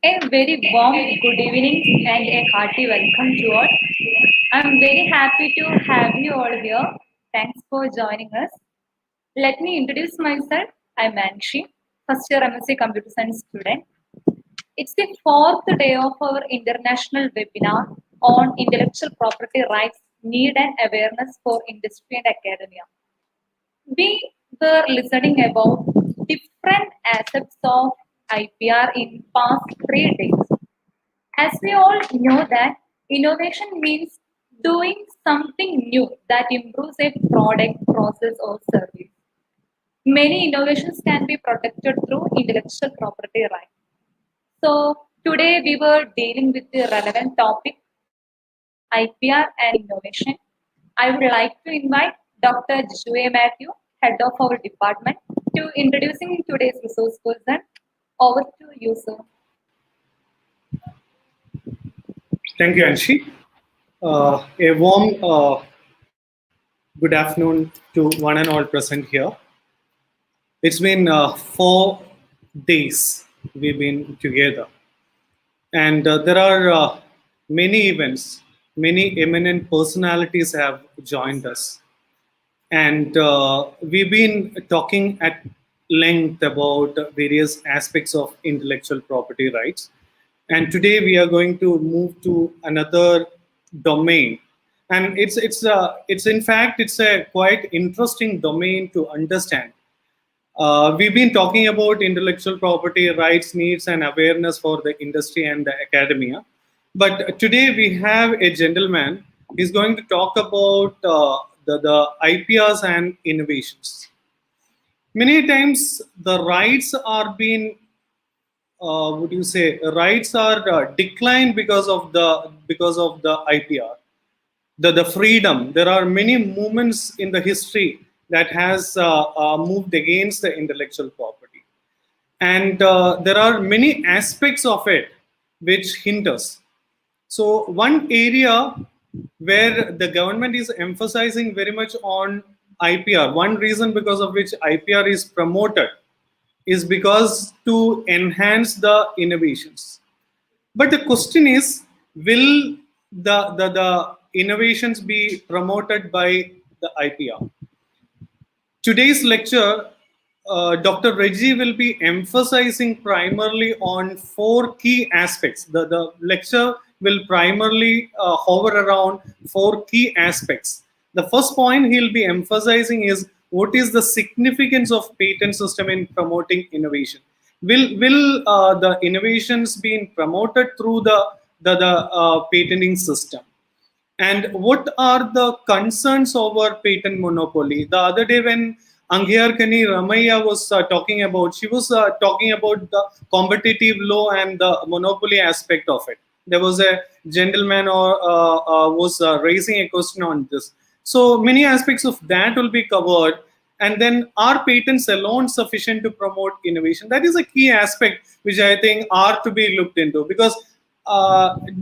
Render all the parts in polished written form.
A very warm good evening and a hearty welcome to all. I'm very happy to have you all here. Thanks for joining us. Let me introduce myself. I'm Anshi, first year MSc Computer Science student. It's the fourth day of our international webinar on intellectual property rights, need and awareness for industry and academia. We were listening about different aspects of IPR in past 3 days. As we all know that innovation means doing something new that improves a product, process or service. Many innovations can be protected through intellectual property rights. So today we were dealing with the relevant topic IPR and innovation. I would like to invite Dr. Joe Matthew, head of our department, to introducing today's resource person. Over to you, sir. Thank you, Anshi. A warm good afternoon to one and all present here. It's been 4 days we've been together, and there are many events, many eminent personalities have joined us, and we've been talking at length about various aspects of intellectual property rights. And today we are going to move to another domain, and it's in fact it's a quite interesting domain to understand. We've been talking about intellectual property rights, needs, and awareness for the industry and the academia. But today we have a gentleman. He's going to talk about the IPRs and innovations. Many times the rights are being would you say rights are declined because of the IPR, the freedom. There are many movements in the history that has moved against the intellectual property, and there are many aspects of it which hinders. So one area where the government is emphasizing very much on IPR, one reason because of which IPR is promoted is because to enhance the innovations. But the question is, will the innovations be promoted by the IPR? Today's lecture, Dr. Reji will be emphasizing primarily on 4 key aspects. The lecture will primarily hover around 4 key aspects. The first point he'll be emphasizing is what is the significance of patent system in promoting innovation? Will the innovations being promoted through the patenting system? And what are the concerns over patent monopoly? The other day when Angyarkani Ramaiya was talking about, she was talking about the competitive law and the monopoly aspect of it. There was a gentleman was raising a question on this. So many aspects of that will be covered. And then are patents alone sufficient to promote innovation? That is a key aspect which I think are to be looked into, because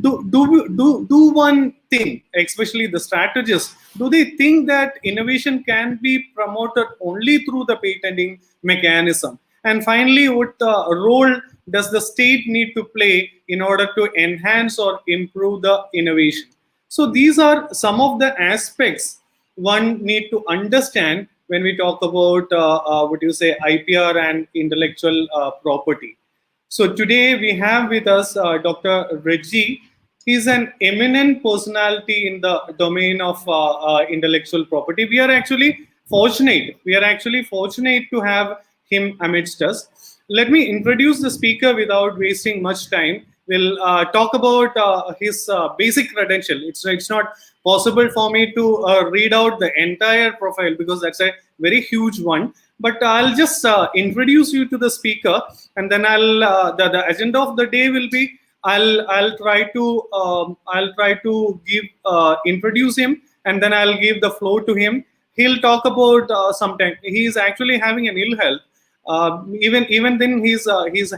do one thing, especially the strategists, do they think that innovation can be promoted only through the patenting mechanism? And finally, what role does the state need to play in order to enhance or improve the innovation? So these are some of the aspects one need to understand when we talk about what you say IPR and intellectual property. So today we have with us Dr. Reji. He's an eminent personality in the domain of intellectual property. We are actually fortunate. To have him amidst us. Let me introduce the speaker without wasting much time. We'll talk about his basic credential. It's not possible for me to read out the entire profile because that's a very huge one. But I'll just introduce you to the speaker, and then I'll the agenda of the day will be I'll try to give introduce him, and then I'll give the floor to him. He'll talk about something. He's actually having an ill health. Even then, he's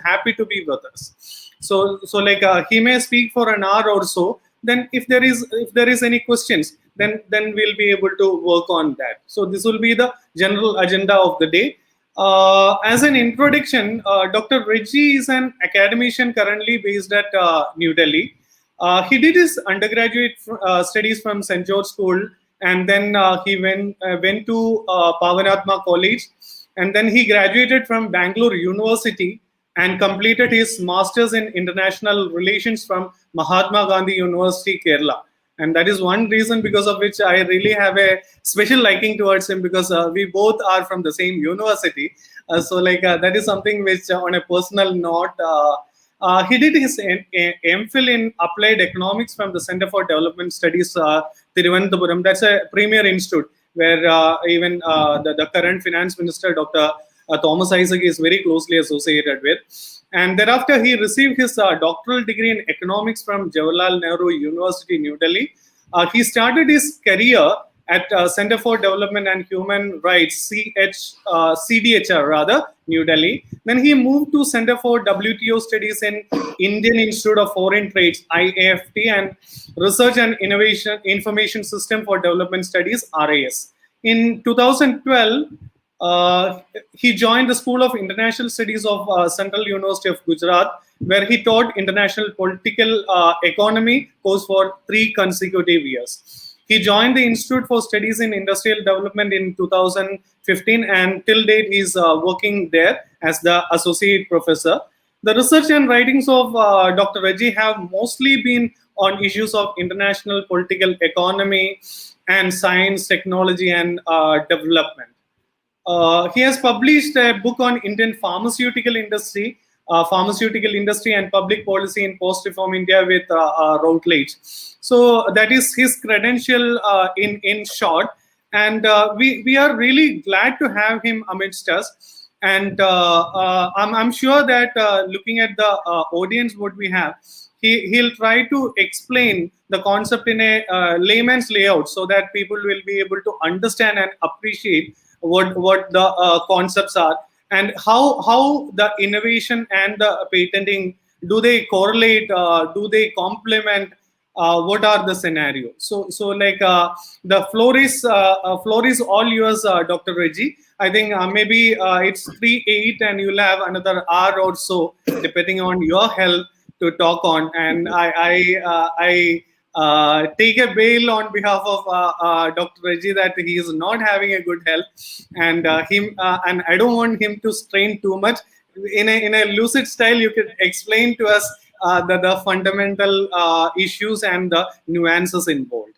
happy to be with us. So like he may speak for an hour or so. Then if there is any questions, then we'll be able to work on that. So this will be the general agenda of the day. As an introduction, Dr. Reji is an academician currently based at New Delhi. He did his undergraduate studies from St. George School, and then he went to Pavanatma College, and then he graduated from Bangalore University and completed his masters in international relations from Mahatma Gandhi University, Kerala. And that is one reason because of which I really have a special liking towards him, because we both are from the same university. So that is something which on a personal note, he did his MPhil in applied economics from the Center for Development Studies, Thiruvananthapuram. That's a premier institute where even the current finance minister, Dr. Thomas Isaac, is very closely associated with. And thereafter, he received his doctoral degree in economics from Jawaharlal Nehru University, New Delhi. He started his career at Center for Development and Human Rights, CDHR rather, New Delhi. Then he moved to Center for WTO Studies in Indian Institute of Foreign Trades, IAFT, and Research and Innovation Information System for Development Studies, RIS. In 2012, he joined the School of International Studies of Central University of Gujarat, where he taught international political economy course for 3 consecutive years. He joined the Institute for Studies in Industrial Development in 2015, and till date he is working there as the associate professor. The research and writings of Dr. Reji have mostly been on issues of international political economy and science, technology, and development. He has published a book on Indian pharmaceutical industry and public policy in post-reform India with Routledge. So that is his credential in short, and we are really glad to have him amidst us. And I'm sure that looking at the audience, what we have, he'll try to explain the concept in a layman's layout so that people will be able to understand and appreciate what the concepts are, and how the innovation and the patenting, do they correlate, do they complement, what are the scenarios. The floor is all yours, Dr. Reji. I think maybe it's 3:08 and you'll have another hour or so depending on your health to talk on, and I take a bail on behalf of Dr. Reji that he is not having a good health, and and I don't want him to strain too much. In a lucid style, you could explain to us the fundamental issues and the nuances involved.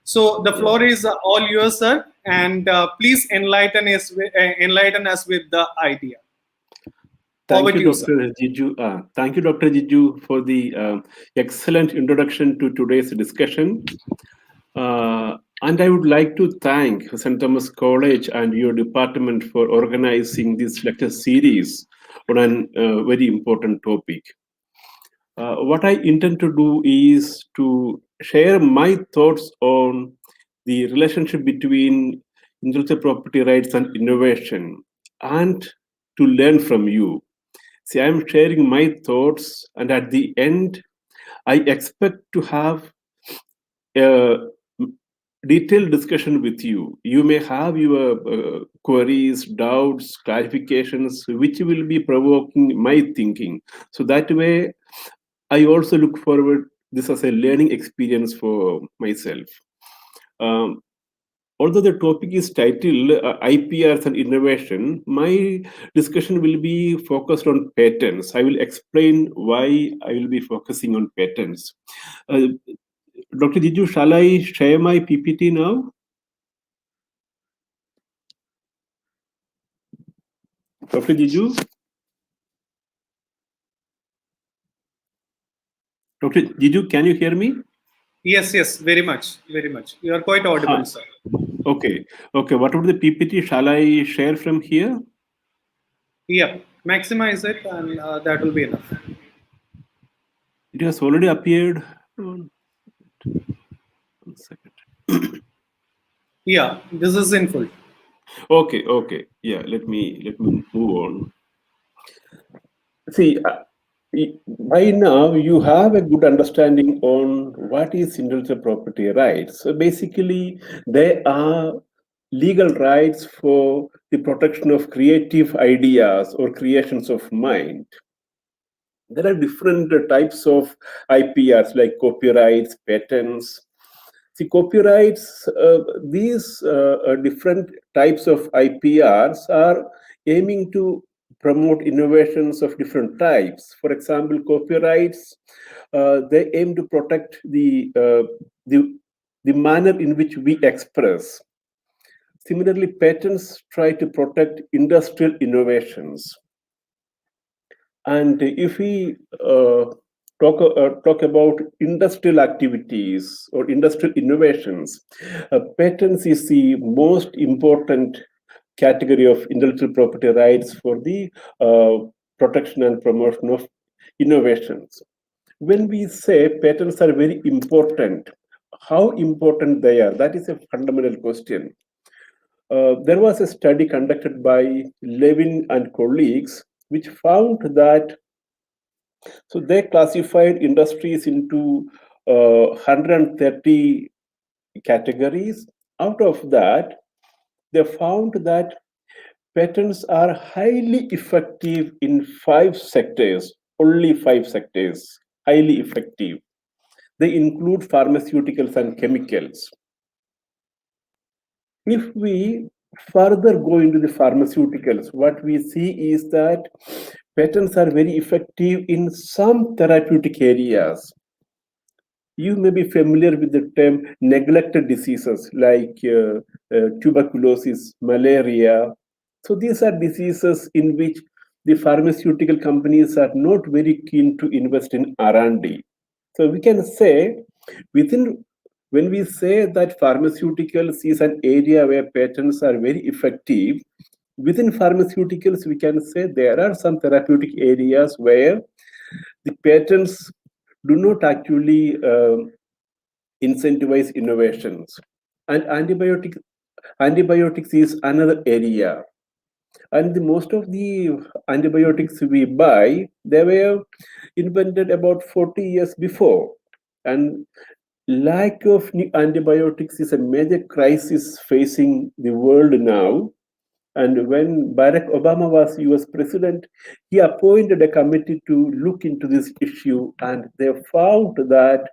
So the floor is all yours, sir, and please enlighten us with the idea. Thank you, Dr. Jiju. Thank you, Dr. Jiju, for the excellent introduction to today's discussion. And I would like to thank St. Thomas College and your department for organizing this lecture series on a very important topic. What I intend to do is to share my thoughts on the relationship between intellectual property rights and innovation, and to learn from you. See, I'm sharing my thoughts, and at the end, I expect to have a detailed discussion with you. You may have your queries, doubts, clarifications, which will be provoking my thinking. So that way, I also look forward this as a learning experience for myself. Although the topic is titled IPRs and Innovation, my discussion will be focused on patents. I will explain why I will be focusing on patents. Dr. Jiju, shall I share my PPT now? Dr. Jiju? Dr. Jiju, can you hear me? Yes, very much. You are quite audible, sir. Okay. What about the PPT? Shall I share from here? Yeah, maximize it, and that will be enough. It has already appeared. One second. Yeah, this is in full. Okay. Yeah, let me move on. See, by now you have a good understanding on what is intellectual property rights. So basically, they are legal rights for the protection of creative ideas or creations of mind. There are different types of IPRs like copyrights, patents. See, copyrights, these different types of IPRs are aiming to promote innovations of different types. For example, copyrights, they aim to protect the manner in which we express. Similarly, patents try to protect industrial innovations. And if we talk about industrial activities or industrial innovations, patents is the most important category of intellectual property rights for the protection and promotion of innovations. When we say patents are very important, how important they are, that is a fundamental question. There was a study conducted by Levin and colleagues, which found that, so they classified industries into 130 categories. Out of that, they found that patents are highly effective in 5 sectors, only 5 sectors, highly effective. They include pharmaceuticals and chemicals. If we further go into the pharmaceuticals, what we see is that patents are very effective in some therapeutic areas. You may be familiar with the term neglected diseases like tuberculosis, malaria. So these are diseases in which the pharmaceutical companies are not very keen to invest in R&D. So we can say when we say that pharmaceuticals is an area where patents are very effective, within pharmaceuticals, we can say there are some therapeutic areas where the patents do not actually incentivize innovations. And antibiotics is another area. And most of the antibiotics we buy, they were invented about 40 years before. And lack of new antibiotics is a major crisis facing the world now. And when Barack Obama was US president, he appointed a committee to look into this issue, and they found that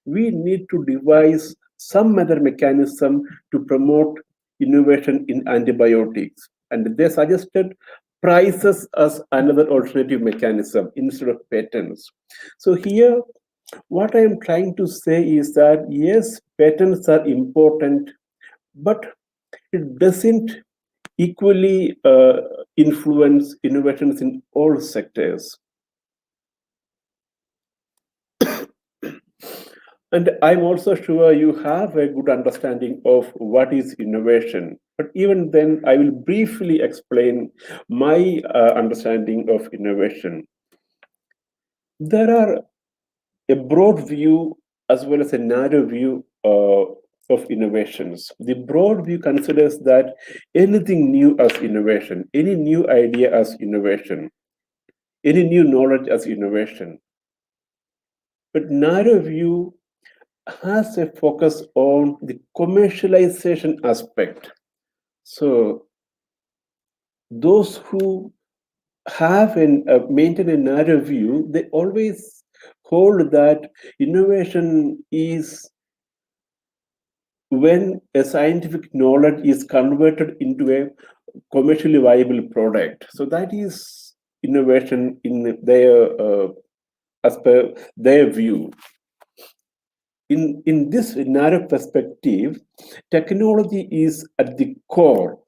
we need to devise some other mechanism to promote innovation in antibiotics. And they suggested prices as another alternative mechanism instead of patents. So here, what I am trying to say is that yes, patents are important, but it doesn't equally influence innovations in all sectors. And I'm also sure you have a good understanding of what is innovation. But even then, I will briefly explain my understanding of innovation. There are a broad view as well as a narrow view of innovations. The broad view considers that anything new as innovation, any new idea as innovation, any new knowledge as innovation. But narrow view has a focus on the commercialization aspect. So those who have maintain a narrow view, they always hold that innovation is when a scientific knowledge is converted into a commercially viable product. So that is innovation in their as per their view. In this narrow perspective, technology is at the core.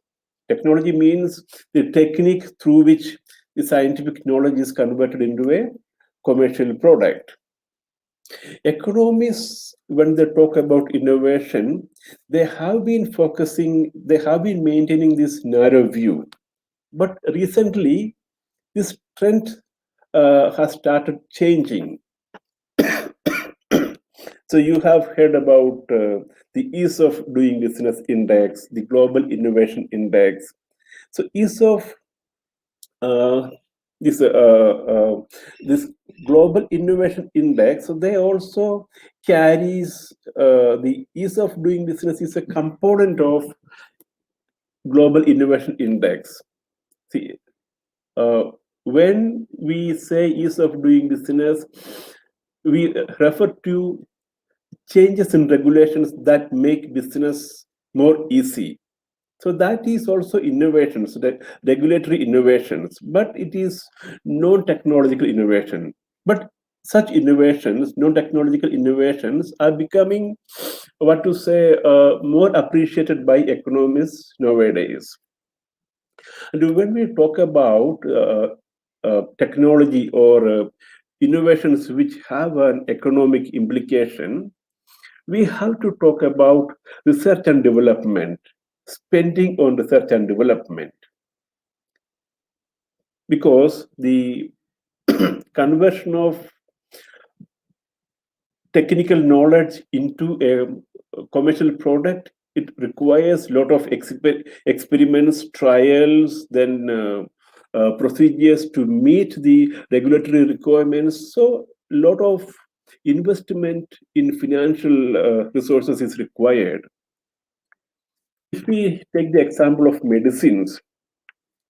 Technology means the technique through which the scientific knowledge is converted into a commercial product. Economists, when they talk about innovation, they have been maintaining this narrow view. But recently, this trend has started changing. So you have heard about the ease of doing business index, the global innovation index. So ease of this global innovation index, so they also carries the ease of doing business is a component of Global Innovation Index. See, when we say ease of doing business, we refer to changes in regulations that make business more easy. So that is also innovations, regulatory innovations, but it is non-technological innovation. But such innovations, non-technological innovations, are becoming, what to say, more appreciated by economists nowadays. And when we talk about technology or innovations which have an economic implication, we have to talk about research and development, spending on research and development. Because the conversion of technical knowledge into a commercial product, it requires a lot of experiments, trials, then procedures to meet the regulatory requirements. So a lot of investment in financial resources is required. If we take the example of medicines,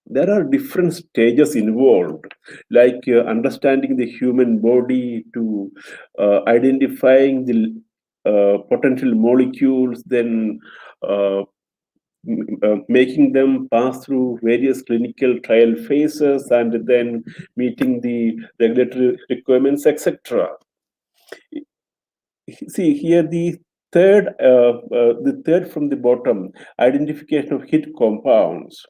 there are different stages involved, like understanding the human body to identifying the potential molecules, then making them pass through various clinical trial phases, and then meeting the regulatory requirements, etc. See here the third from the bottom, identification of hit compounds.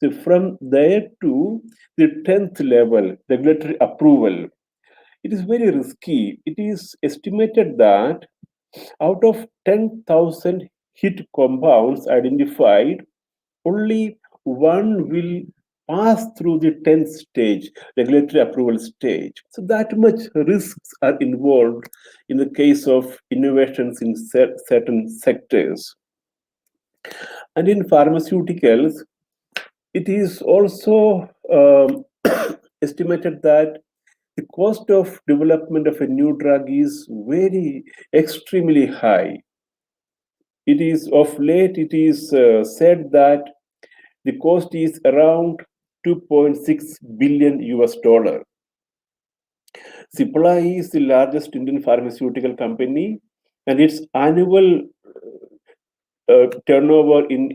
So from there to the 10th level, regulatory approval, it is very risky. It is estimated that out of 10,000 hit compounds identified, only one will pass through the 10th stage, regulatory approval stage. So that much risks are involved in the case of innovations in certain sectors. And in pharmaceuticals, it is also estimated that the cost of development of a new drug is very extremely high. It is of late, it is said that the cost is around 2.6 billion US dollar. Cipla is the largest Indian pharmaceutical company, and its annual turnover in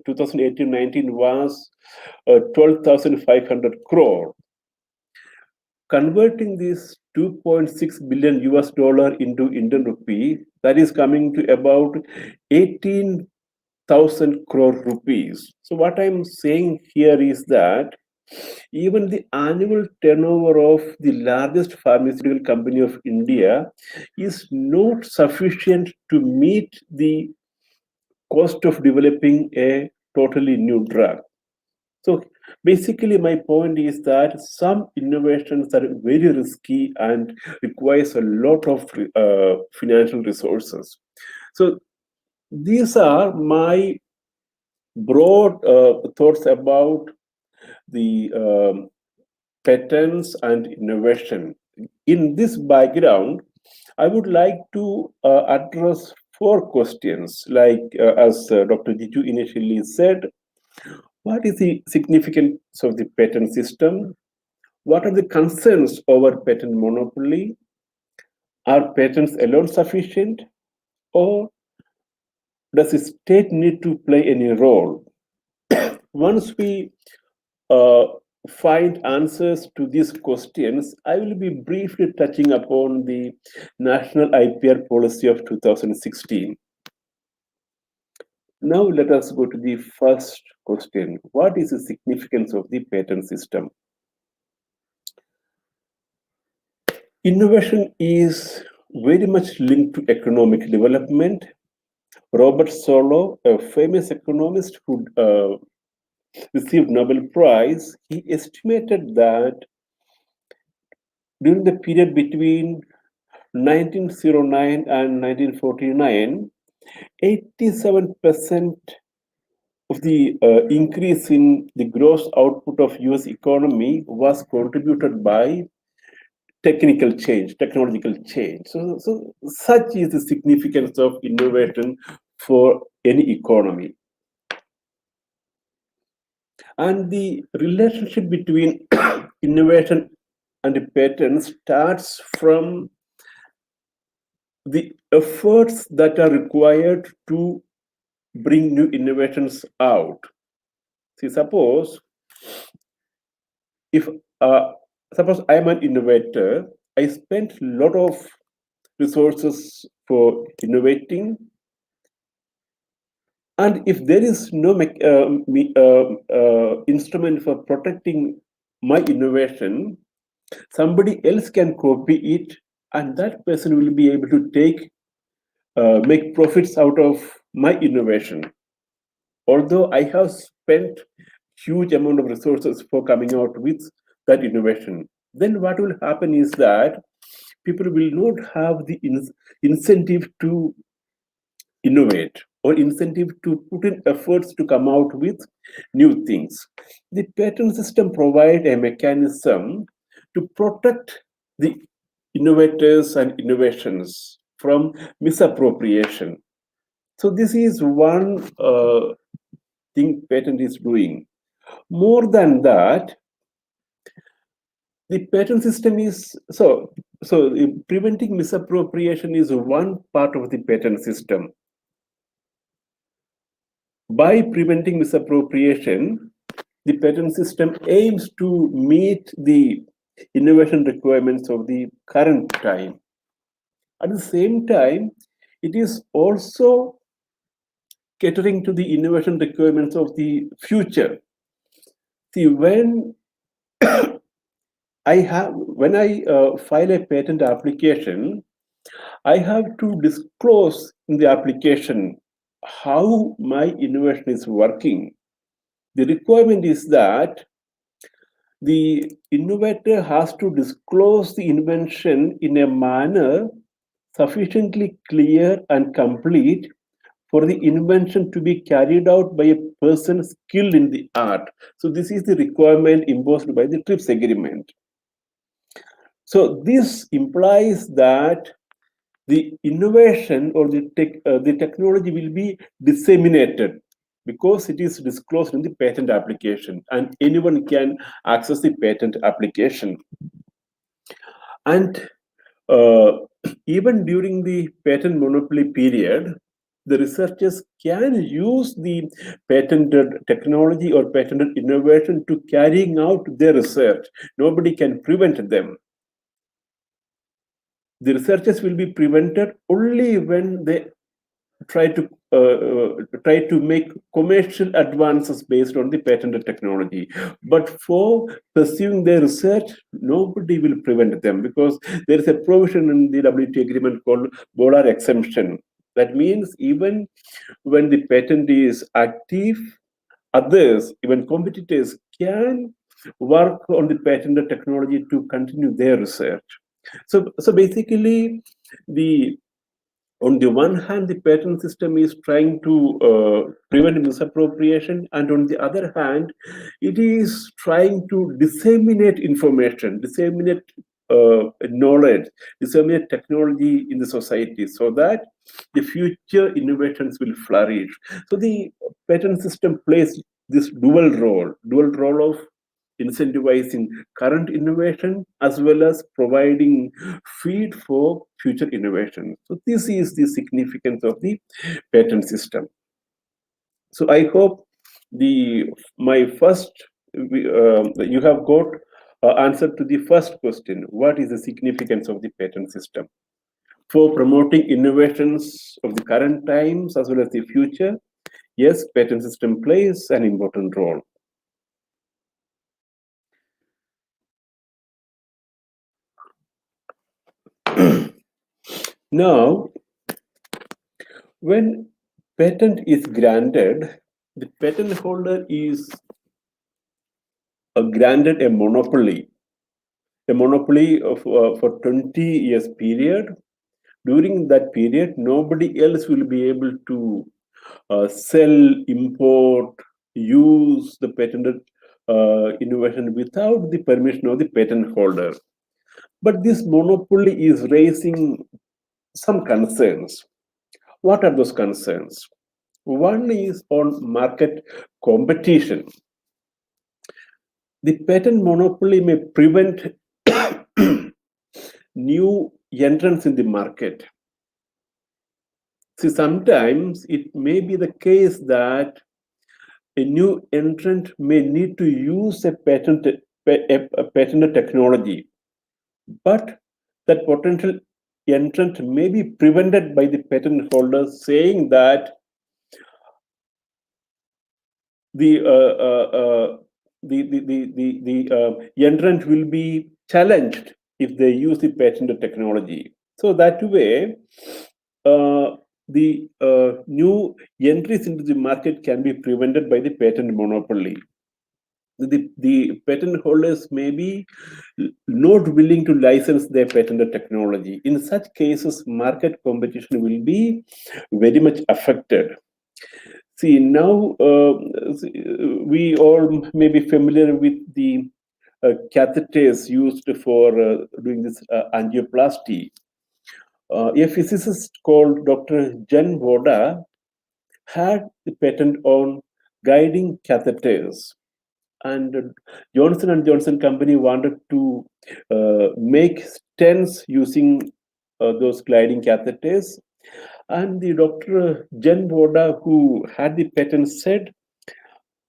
2018-19 was 12,500 crore. Converting this 2.6 billion US dollar into Indian rupee, that is coming to about 18,000 crore rupees. So what I'm saying here is that even the annual turnover of the largest pharmaceutical company of India is not sufficient to meet the cost of developing a totally new drug. So basically, my point is that some innovations are very risky and requires a lot of financial resources. So these are my broad thoughts about the patents and innovation. In this background, I would like to address 4 questions, like as Dr. Jiju initially said. What is the significance of the patent system? What are the concerns over patent monopoly? Are patents alone sufficient? Or does the state need to play any role? Once we find answers to these questions, I will be briefly touching upon the National IPR Policy of 2016. Now let us go to the first question. What is the significance of the patent system? Innovation is very much linked to economic development. Robert Solow, a famous economist who received Nobel Prize, he estimated that during the period between 1909 and 1949, 87% of the increase in the gross output of US economy was contributed by technical change, technological change. So such is the significance of innovation for any economy. And the relationship between innovation and patent starts from the efforts that are required to bring new innovations out. See, suppose I am an innovator, I spent a lot of resources for innovating, and if there is no instrument for protecting my innovation, somebody else can copy it, and that person will be able to make profits out of my innovation. Although I have spent huge amount of resources for coming out with that innovation, then what will happen is that people will not have the incentive to innovate or incentive to put in efforts to come out with new things. The patent system provides a mechanism to protect the innovators and innovations from misappropriation. So this is one thing patent is doing. More than that, the patent system is preventing misappropriation is one part of the patent system. By preventing misappropriation, the patent system aims to meet the innovation requirements of the current time. At the same time, it is also catering to the innovation requirements of the future. See, when I file a patent application, I have to disclose in the application how my innovation is working. The requirement is that the innovator has to disclose the invention in a manner sufficiently clear and complete for the invention to be carried out by a person skilled in the art. So this is the requirement imposed by the TRIPS agreement. So this implies that the innovation or the technology will be disseminated because it is disclosed in the patent application and anyone can access the patent application. And even during the patent monopoly period, the researchers can use the patented technology or patented innovation to carrying out their research. Nobody can prevent them. The researchers will be prevented only when they try to make commercial advances based on the patented technology. But for pursuing their research, nobody will prevent them because there is a provision in the WTO agreement called Bolar exemption. That means even when the patent is active, others, even competitors, can work on the patented technology to continue their research. So basically, on the one hand, the patent system is trying to prevent misappropriation, and on the other hand, it is trying to disseminate information, disseminate knowledge, disseminate technology in the society so that the future innovations will flourish. So the patent system plays this dual role of incentivizing current innovation as well as providing feed for future innovation. So this is the significance of the patent system. So I hope you have got answer to the first question: what is the significance of the patent system for promoting innovations of the current times as well as the future? Yes, patent system plays an important role. Now, when patent is granted, the patent holder is granted a monopoly for 20 years period. During that period, nobody else will be able to sell, import, use the patented innovation without the permission of the patent holder. But this monopoly is raising some concerns. What are those concerns? One is on market competition. the patent monopoly may prevent new entrants in the market. See, sometimes it may be the case that a new entrant may need to use a patented technology, but that potential entrant may be prevented by the patent holder saying that the entrant will be challenged if they use the patented technology. So that way, the new entries into the market can be prevented by the patent monopoly. The patent holders may be not willing to license their patented technology. In such cases, market competition will be very much affected. See, now we all may be familiar with the catheters used for doing this angioplasty. A physicist called Dr. Jen Voda had the patent on guiding catheters. And Johnson & Johnson company wanted to make stents using those gliding catheters. And the Dr. Jen Voda, who had the patent, said,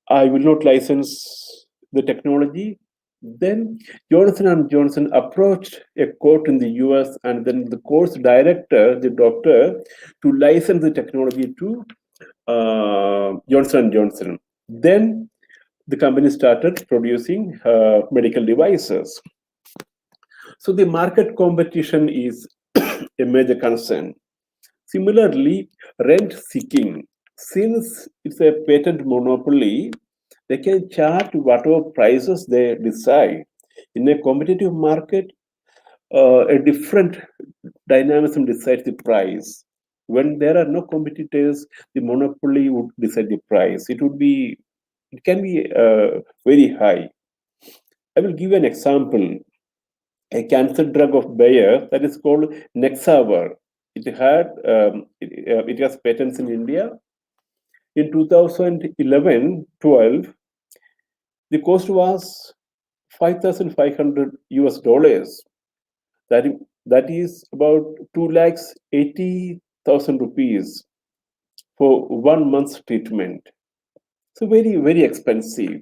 I will not license the technology. Then Johnson & Johnson approached a court in the US, and then the court's director, the doctor, to license the technology to Johnson & Johnson. Then the company started producing medical devices. So the market competition is a major concern. Similarly, rent seeking. Since it's a patent monopoly, they can charge whatever prices they decide. In a competitive market, a different dynamism decides the price. When there are no competitors, the monopoly would decide the price. It can be very high. I will give you an example. A cancer drug of Bayer that is called Nexavar. It has patents in India. In 2011-12, the cost was $5,500. That is about 2,80,000 rupees for 1 month's treatment. So very, very expensive.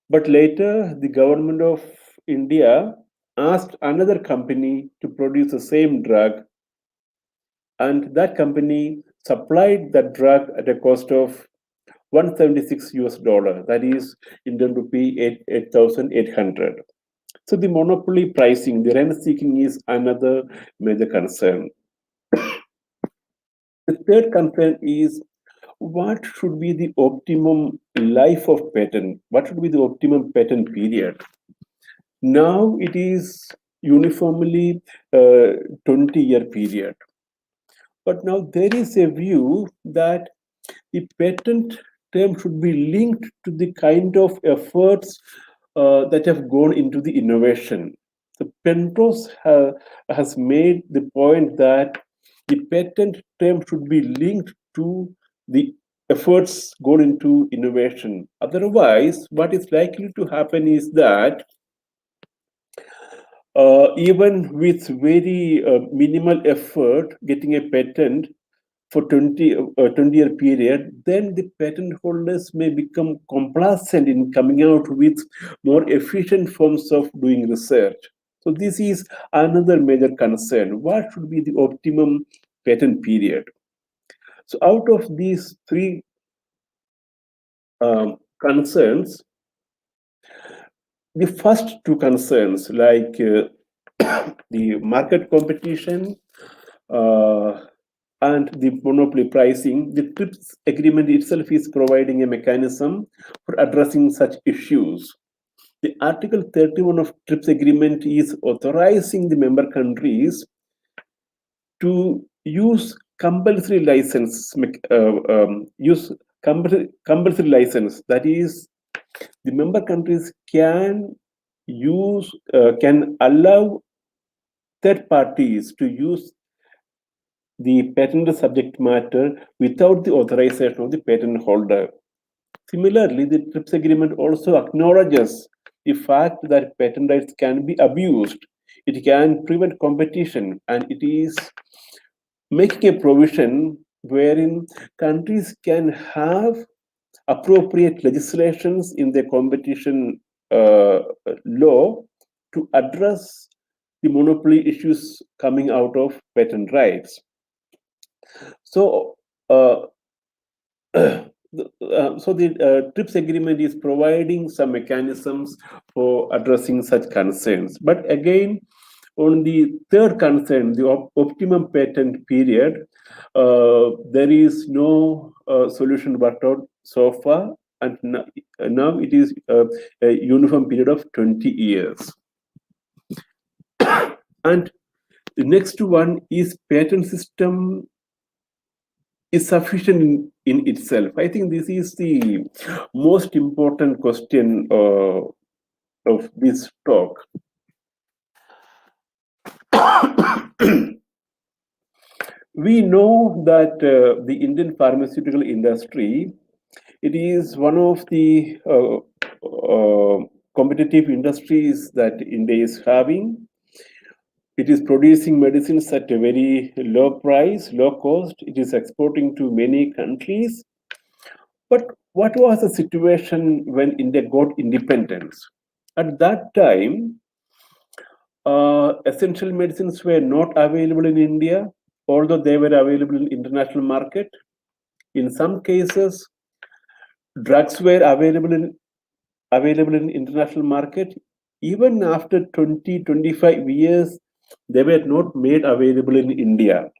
But later, the government of India asked another company to produce the same drug, and that company supplied that drug at a cost of $176. That is Indian rupee 8,800. So the monopoly pricing, the rent seeking is another major concern. The third concern is what should be the optimum life of patent? What should be the optimum patent period? Now it is uniformly 20-year period. But now there is a view that the patent term should be linked to the kind of efforts that have gone into the innovation. So Penrose has made the point that the patent term should be linked to the efforts gone into innovation. Otherwise, what is likely to happen is that even with very minimal effort, getting a patent for 20-year period, then the patent holders may become complacent in coming out with more efficient forms of doing research. So this is another major concern. What should be the optimum patent period? So out of these three concerns, the first two concerns, like the market competition and the monopoly pricing, the TRIPS agreement itself is providing a mechanism for addressing such issues. The Article 31 of TRIPS agreement is authorizing the member countries to use compulsory license, compulsory license. That is, the member countries can allow third parties to use the patent subject matter without the authorization of the patent holder. Similarly, the TRIPS agreement also acknowledges the fact that patent rights can be abused. It can prevent competition, and it is making a provision wherein countries can have appropriate legislations in their competition law to address the monopoly issues coming out of patent rights. So, the TRIPS agreement is providing some mechanisms for addressing such concerns. But again, on the third concern, the optimum patent period, there is no solution worked out so far, and now it is a uniform period of 20 years. And the next one is patent system is sufficient in itself. I think this is the most important question of this talk. We know that the Indian pharmaceutical industry, it is one of the competitive industries that India is having. It is producing medicines at a very low price, low cost. It is exporting to many countries. But what was the situation when India got independence? At that time, essential medicines were not available in India, although they were available in international market. In some cases, drugs were available in international market. Even after 20-25 years, they were not made available in India.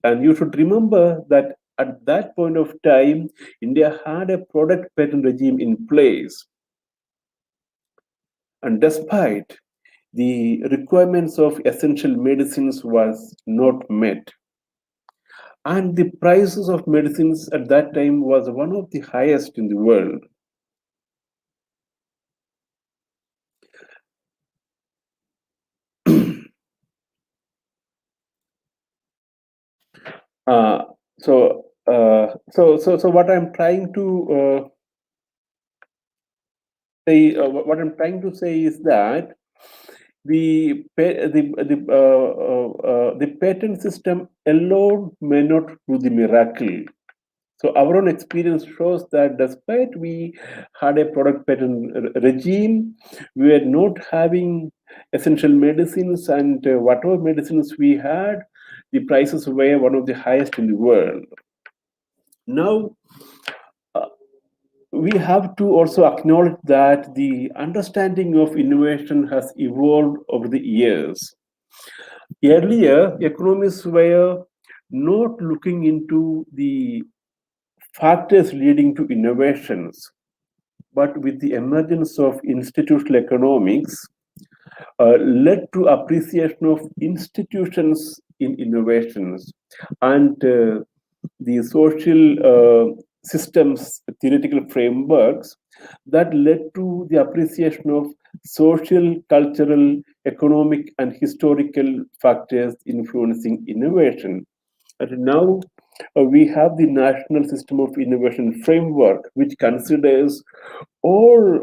And you should remember that at that point of time, India had a product patent regime in place. And despite the requirements of essential medicines was not met. And the prices of medicines at that time was one of the highest in the world. So what I'm trying to say is that the patent system alone may not do the miracle. So our own experience shows that despite we had a product patent regime, we were not having essential medicines, and whatever medicines we had, the prices were one of the highest in the world. Now, we have to also acknowledge that the understanding of innovation has evolved over the years. Earlier, economists were not looking into the factors leading to innovations, but with the emergence of institutional economics, led to appreciation of institutions in innovations and the social systems theoretical frameworks that led to the appreciation of social, cultural, economic, and historical factors influencing innovation. And now we have the National System of Innovation Framework, which considers all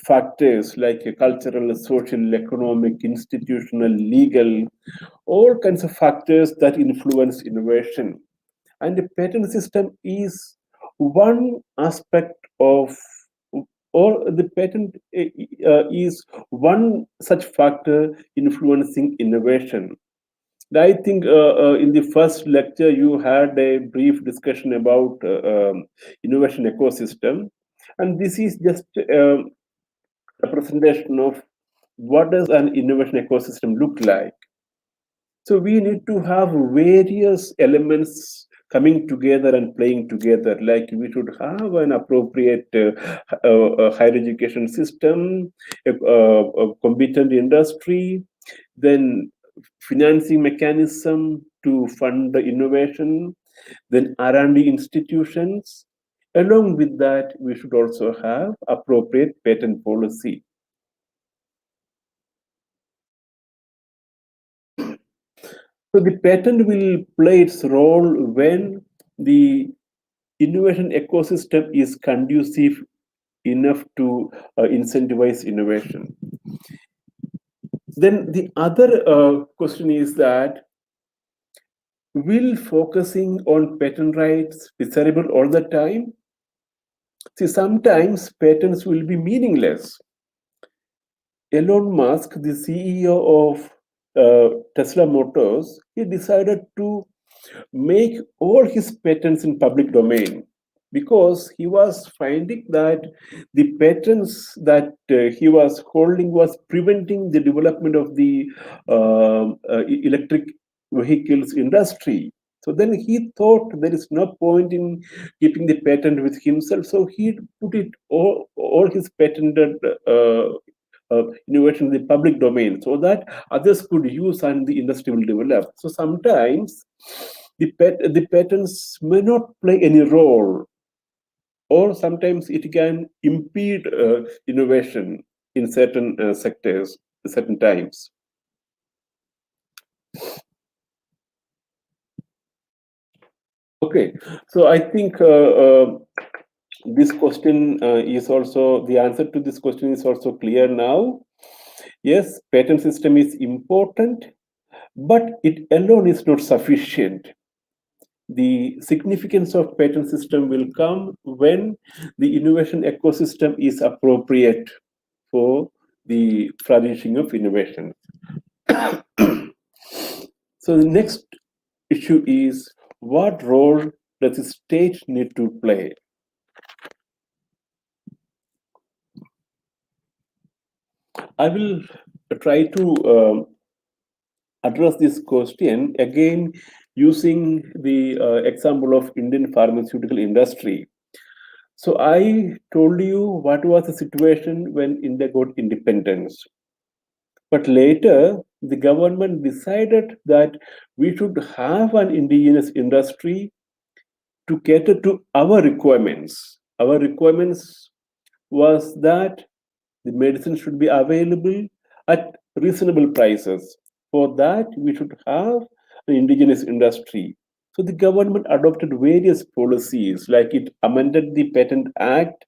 factors like cultural, social, economic, institutional, legal, all kinds of factors that influence innovation. And the patent system is one aspect of, or the patent is one such factor influencing innovation. I think in the first lecture you had a brief discussion about innovation ecosystem, and this is just a representation of what does an innovation ecosystem look like. So we need to have various elements coming together and playing together. Like we should have an appropriate higher education system, a competent industry, then financing mechanism to fund the innovation, then R&D institutions. Along with that, we should also have appropriate patent policy. So the patent will play its role when the innovation ecosystem is conducive enough to incentivize innovation. Then the other question is that, will focusing on patent rights be desirable all the time? See, sometimes patents will be meaningless. Elon Musk, the CEO of Tesla Motors, he decided to make all his patents in public domain because he was finding that the patents that he was holding was preventing the development of the electric vehicles industry. So then he thought there is no point in keeping the patent with himself. So he put it all his patented innovation in the public domain so that others could use and the industry will develop. So sometimes the patents may not play any role, or sometimes it can impede innovation in certain sectors, certain times. Okay, so I think this question is also, the answer to this question is also clear now. Yes, patent system is important, but it alone is not sufficient. The significance of patent system will come when the innovation ecosystem is appropriate for the flourishing of innovation. So the next issue is, what role does the state need to play? I will try to address this question again using the example of Indian pharmaceutical industry. So I told you what was the situation when India got independence. But later, the government decided that we should have an indigenous industry to cater to our requirements. Our requirements was that the medicine should be available at reasonable prices. For that, we should have an indigenous industry. So the government adopted various policies, like it amended the Patent Act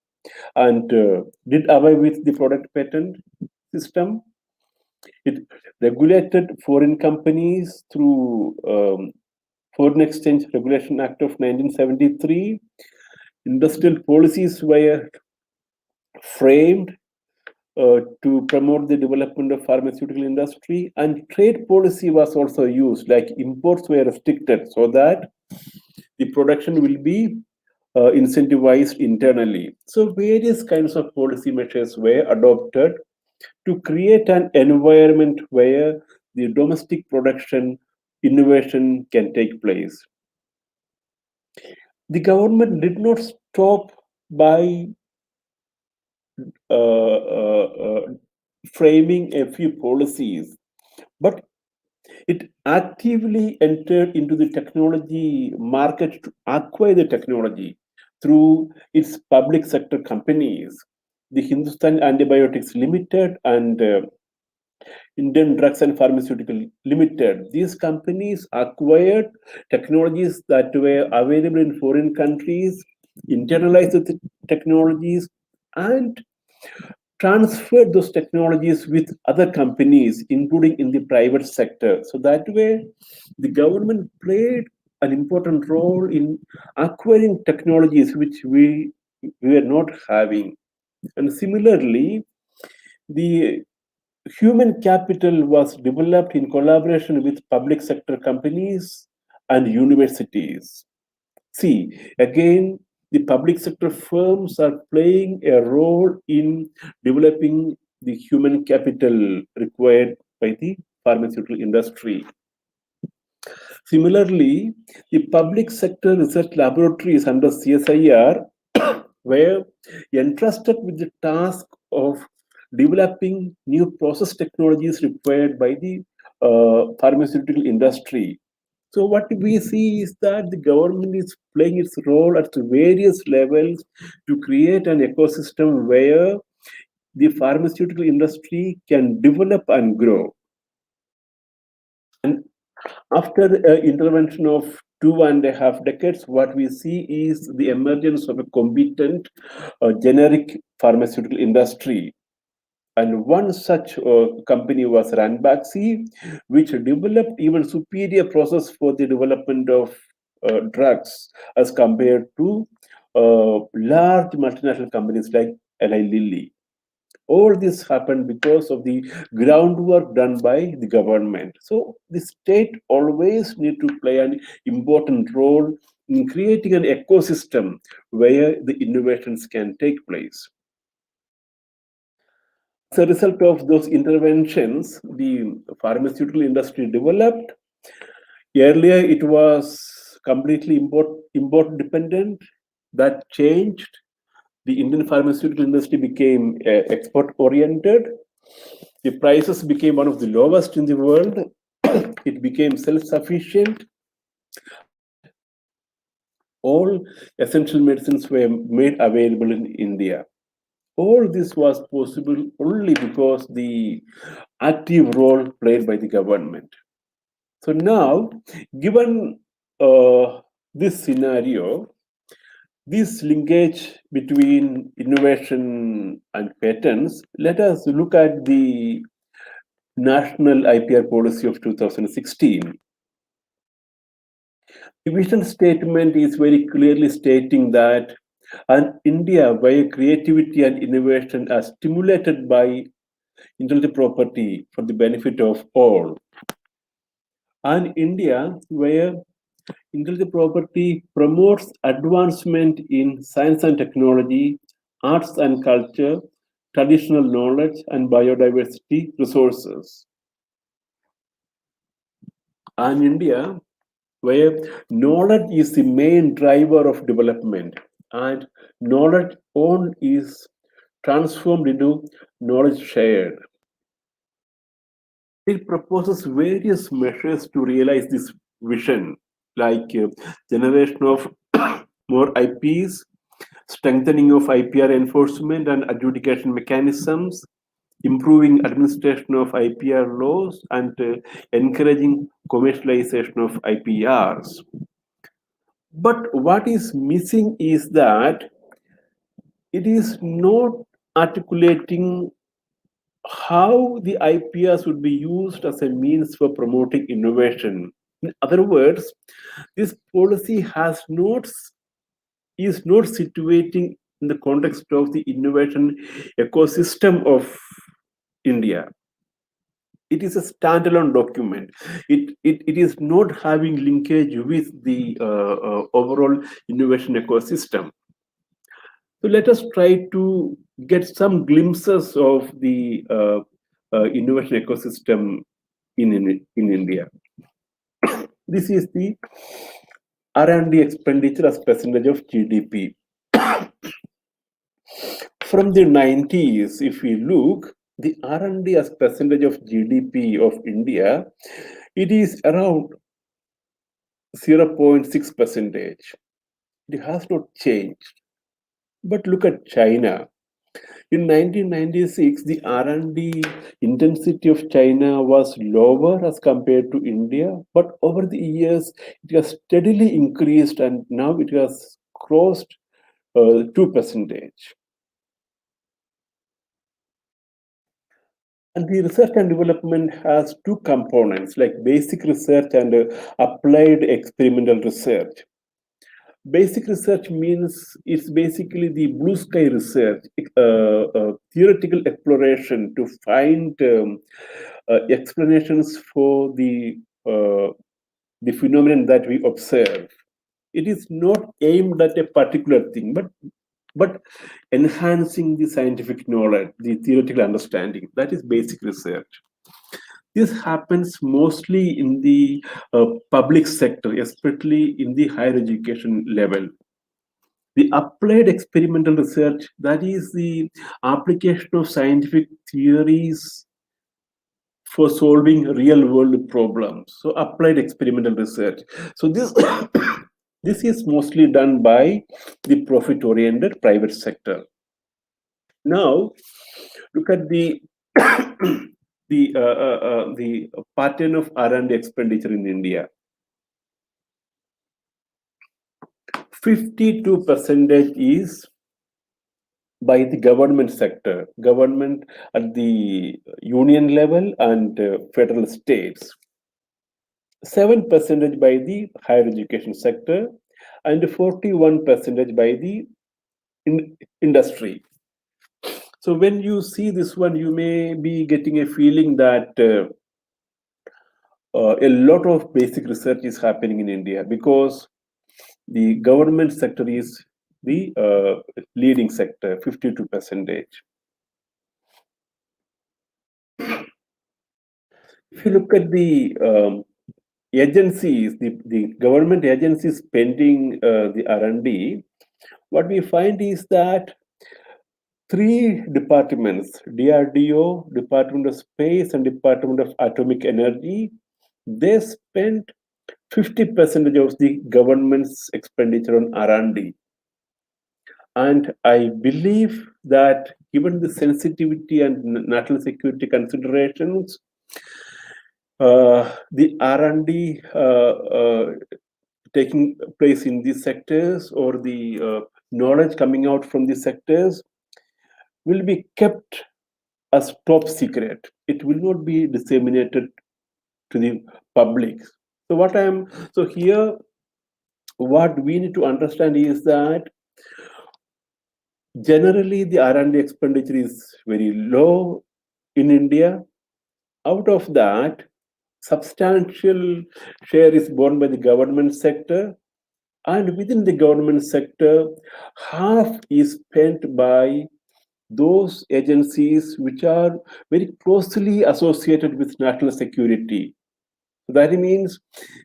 and did away with the product patent system. It regulated foreign companies through Foreign Exchange Regulation Act of 1973. Industrial policies were framed to promote the development of pharmaceutical industry, and trade policy was also used, like imports were restricted so that the production will be incentivized internally. So various kinds of policy measures were adopted to create an environment where the domestic production innovation can take place. The government did not stop by framing a few policies, but it actively entered into the technology market to acquire the technology through its public sector companies, the Hindustan Antibiotics Limited and Indian Drugs and Pharmaceutical Limited. These companies acquired technologies that were available in foreign countries, internalized the technologies, and transferred those technologies with other companies, including in the private sector. So that way, the government played an important role in acquiring technologies which we were not having. And similarly, the human capital was developed in collaboration with public sector companies and universities. See, again, the public sector firms are playing a role in developing the human capital required by the pharmaceutical industry. Similarly, the public sector research laboratories under CSIR were entrusted with the task of developing new process technologies required by the pharmaceutical industry. So what we see is that the government is playing its role at various levels to create an ecosystem where the pharmaceutical industry can develop and grow. And after the intervention of 2.5 decades, what we see is the emergence of a competent generic pharmaceutical industry. And one such company was Ranbaxy, which developed even superior process for the development of drugs as compared to large multinational companies like Eli Lilly. All this happened because of the groundwork done by the government. So the state always need to play an important role in creating an ecosystem where the innovations can take place. As a result of those interventions, the pharmaceutical industry developed. Earlier, it was completely import dependent. That changed. The Indian pharmaceutical industry became export oriented. The prices became one of the lowest in the world. It became self-sufficient, and all essential medicines were made available in India. All this was possible only because the active role played by the government. So now, given this scenario, this linkage between innovation and patents, let us look at the National IPR Policy of 2016. The vision statement is very clearly stating that an India where creativity and innovation are stimulated by intellectual property for the benefit of all. An India where intellectual property promotes advancement in science and technology, arts and culture, traditional knowledge, and biodiversity resources. An India where knowledge is the main driver of development and knowledge owned is transformed into knowledge shared. It proposes various measures to realize this vision, like generation of more IPs, strengthening of IPR enforcement and adjudication mechanisms, improving administration of IPR laws, and encouraging commercialization of IPRs. But what is missing is that it is not articulating how the IPRs would be used as a means for promoting innovation. In other words, this policy is not situating in the context of the innovation ecosystem of India. It is a standalone document. It is not having linkage with the overall innovation ecosystem. So let us try to get some glimpses of the innovation ecosystem in India. This is the R&D expenditure as percentage of GDP. From the 90s, if we look, the R&D as percentage of GDP of India, it is around 0.6%. It has not changed. But look at China. In 1996, the R&D intensity of China was lower as compared to India, but over the years, it has steadily increased and now it has crossed 2%. And the research and development has two components, like basic research and applied experimental research. Basic research means it's basically the blue sky research, theoretical exploration to find explanations for the phenomenon that we observe. It is not aimed at a particular thing, but enhancing the scientific knowledge, the theoretical understanding. That is basic research. This happens mostly in the public sector, especially in the higher education level. The applied experimental research, that is the application of scientific theories for solving real world problems. So applied experimental research. So this this is mostly done by the profit oriented private sector. Now look at the the pattern of R&D expenditure in India. 52% is by the government sector, government at the union level and federal states. 7% by the higher education sector, and 41% by the industry. So when you see this one, you may be getting a feeling that a lot of basic research is happening in India, because the government sector is the leading sector, 52%. If you look at the agencies, the government agencies spending the R&D, what we find is that three departments, DRDO, Department of Space and Department of Atomic Energy, they spent 50% of the government's expenditure on R&D. And I believe that given the sensitivity and national security considerations, the R&D taking place in these sectors, or the knowledge coming out from these sectors, will be kept as top secret. It will not be disseminated to the public. So here, what we need to understand is that generally the R&D expenditure is very low in India. Out of that, substantial share is borne by the government sector, and within the government sector, half is spent by those agencies which are very closely associated with national security. That means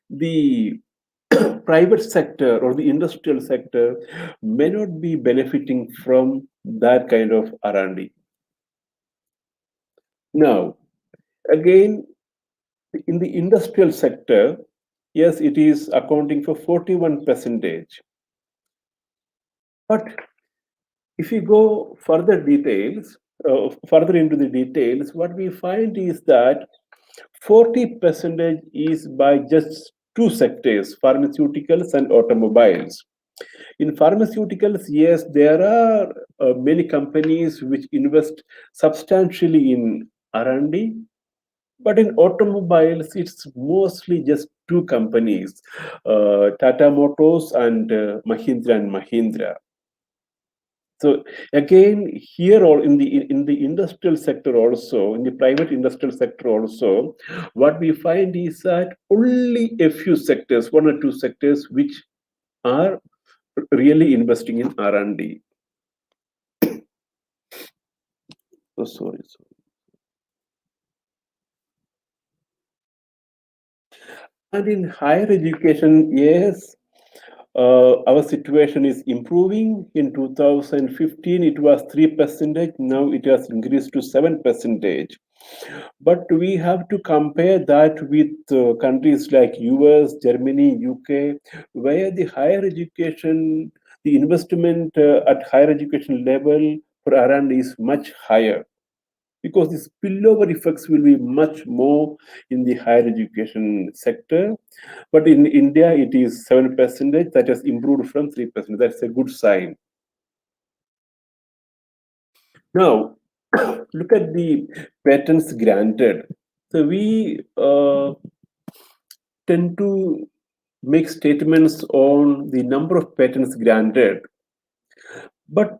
the private sector or the industrial sector may not be benefiting from that kind of R&D. Now, again, in the industrial sector, yes, it is accounting for 41%. But if you go further into the details, what we find is that 40% is by just two sectors, pharmaceuticals and automobiles. In pharmaceuticals, yes, there are many companies which invest substantially in R&D, but in automobiles, it's mostly just two companies, Tata Motors and Mahindra and Mahindra. So again, here or in the industrial sector also, in the private industrial sector also, what we find is that only a few sectors, one or two sectors, which are really investing in R&D. Oh, sorry. And in higher education, yes, our situation is improving. In 2015, it was 3%. Now it has increased to 7%. But we have to compare that with countries like US, Germany, UK, where the higher education, the investment at higher education level for R&D is much higher, because the spillover effects will be much more in the higher education sector. But in India, it is 7%. That has improved from 3%. That's a good sign. Now, look at the patents granted. So we tend to make statements on the number of patents granted, but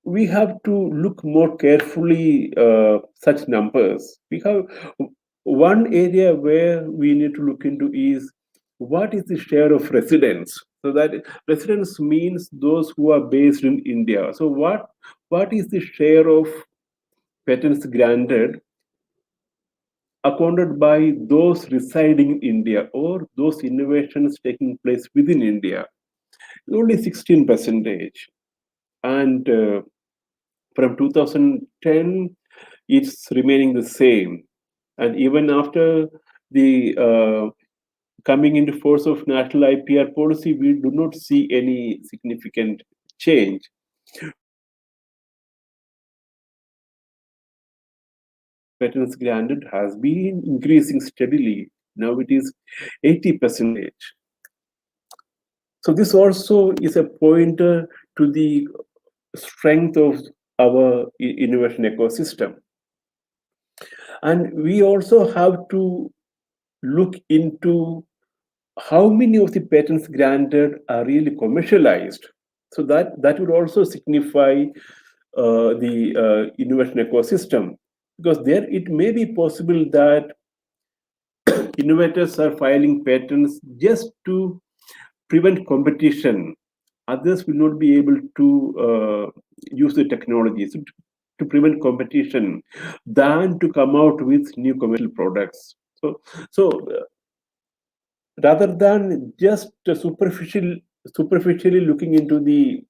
we have to look more carefully such numbers. We have one area where we need to look into is what is the share of residents. So that residents means those who are based in India. So what is the share of patents granted accounted by those residing in India, or those innovations taking place within India? Only 16%. And from 2010, it's remaining the same. And even after the coming into force of National IPR Policy, we do not see any significant change. Patents granted has been increasing steadily. Now it is 80%. So this also is a pointer to the strength of our innovation ecosystem. And we also have to look into how many of the patents granted are really commercialized. So that would also signify the innovation ecosystem, because there it may be possible that innovators are filing patents just to prevent competition. Others will not be able to use the technologies to prevent competition than to come out with new commercial products. So rather than just superficially looking into the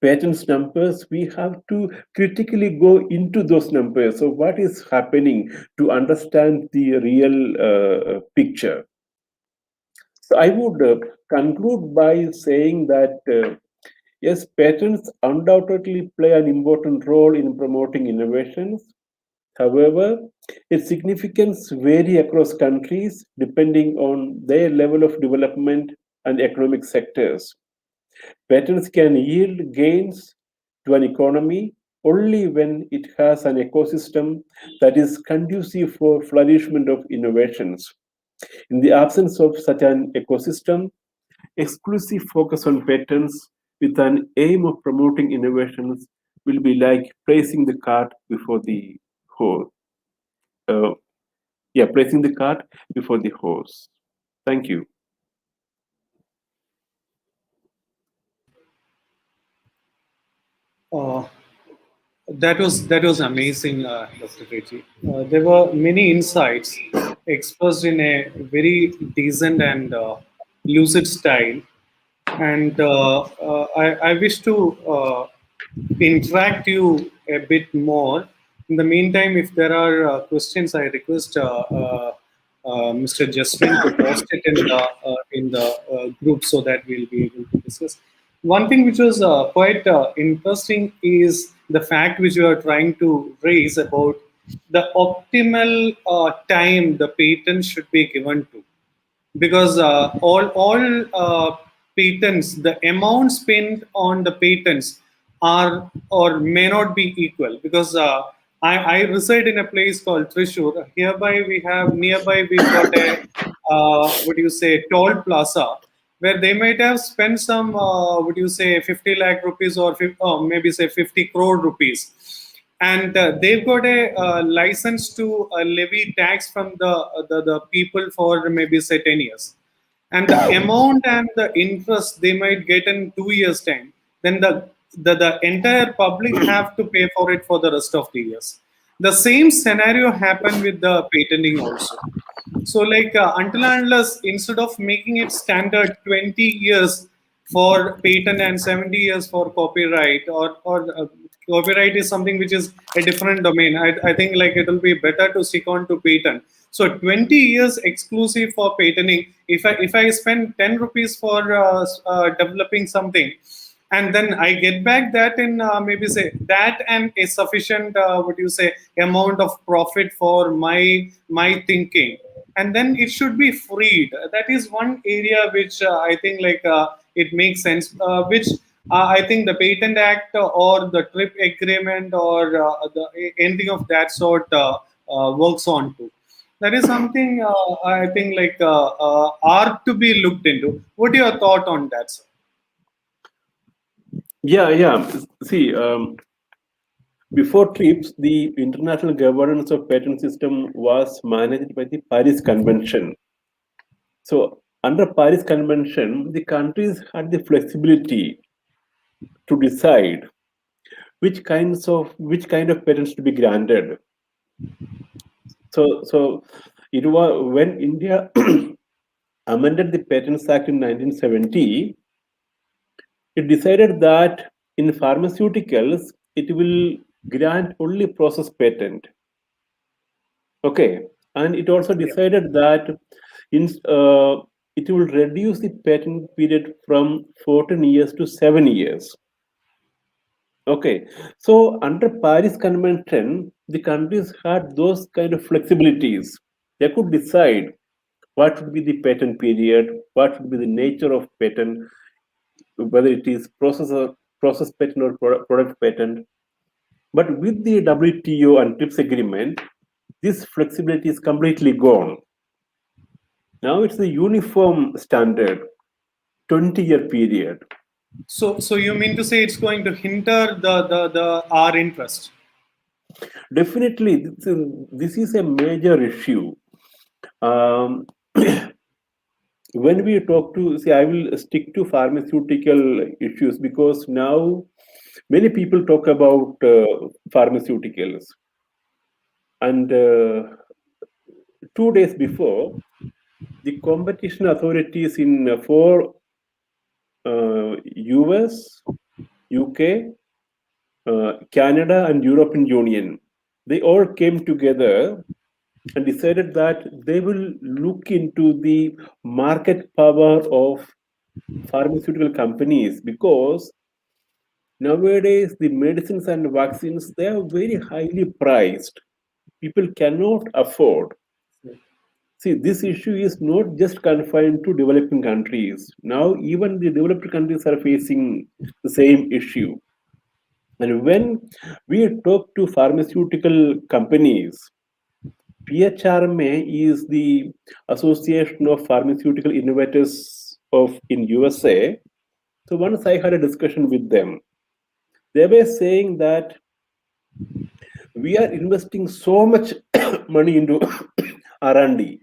patents numbers, we have to critically go into those numbers. So what is happening to understand the real picture? So I would conclude by saying that yes, patents undoubtedly play an important role in promoting innovations. However, its significance vary across countries depending on their level of development and economic sectors. Patents can yield gains to an economy only when it has an ecosystem that is conducive for flourishment of innovations. In the absence of such an ecosystem, exclusive focus on patents with an aim of promoting innovations will be like placing the cart before the horse. Placing the cart before the horse. Thank you. Uh, that was amazing, Dr. Reji. There were many insights expressed in a very decent and lucid style, and I wish to interact you a bit more. In the meantime, if there are questions, I request Mr. Jaswin to post it in the group so that we'll be able to discuss. One thing which was quite interesting is the fact which you are trying to raise about the optimal time the patent should be given to, because all patents, the amount spent on the patents are or may not be equal, because I reside in a place called Trishur. Hereby we have nearby we've got a what do you say, toll plaza, where they might have spent some what do you say 50 lakh rupees or maybe say 50 crore rupees, and they've got a license to levy tax from the people for maybe say 10 years, and the amount and the interest they might get in 2 years time, then the entire public have to pay for it for the rest of the years. The same scenario happened with the patenting also. So, like, until and unless, instead of making it standard 20 years for patent and 70 years for copyright, or copyright is something which is a different domain. I think like it will be better to stick on to patent. So 20 years exclusive for patenting. If I spend 10 rupees for developing something, and then I get back that in maybe say that and a sufficient what you say amount of profit for my thinking, and then it should be freed. That is one area which I think like it makes sense, which I think the Patent Act or the TRIP agreement or anything of that sort works on to. That is something I think like are to be looked into. What are your thought on that, sir? Yeah. See, before TRIPS, the international governance of patent system was managed by the Paris Convention. So under Paris Convention, the countries had the flexibility to decide which kind of patents to be granted. So it was when India amended the Patents Act in 1970, it decided that in pharmaceuticals it will grant only process patent. Okay, and it also decided that it will reduce the patent period from 14 years to 7 years. Okay, so under Paris Convention, the countries had those kind of flexibilities. They could decide what would be the patent period, what would be the nature of patent, whether it is process patent or product patent. But with the WTO and TRIPS agreement, this flexibility is completely gone. Now it's the uniform standard, 20-year period. So you mean to say it's going to hinder the our interest? Definitely, this is a major issue. When we talk to, see, I will stick to pharmaceutical issues because now many people talk about pharmaceuticals. And 2 days before, the competition authorities in four US, UK, Canada, and European Union, they all came together and decided that they will look into the market power of pharmaceutical companies, because nowadays the medicines and vaccines, they are very highly priced. People cannot afford. See, this issue is not just confined to developing countries. Now even the developed countries are facing the same issue. And when we talk to pharmaceutical companies, PHRMA is the Association of Pharmaceutical Innovators in USA. So once I had a discussion with them, they were saying that we are investing so much money into R&D,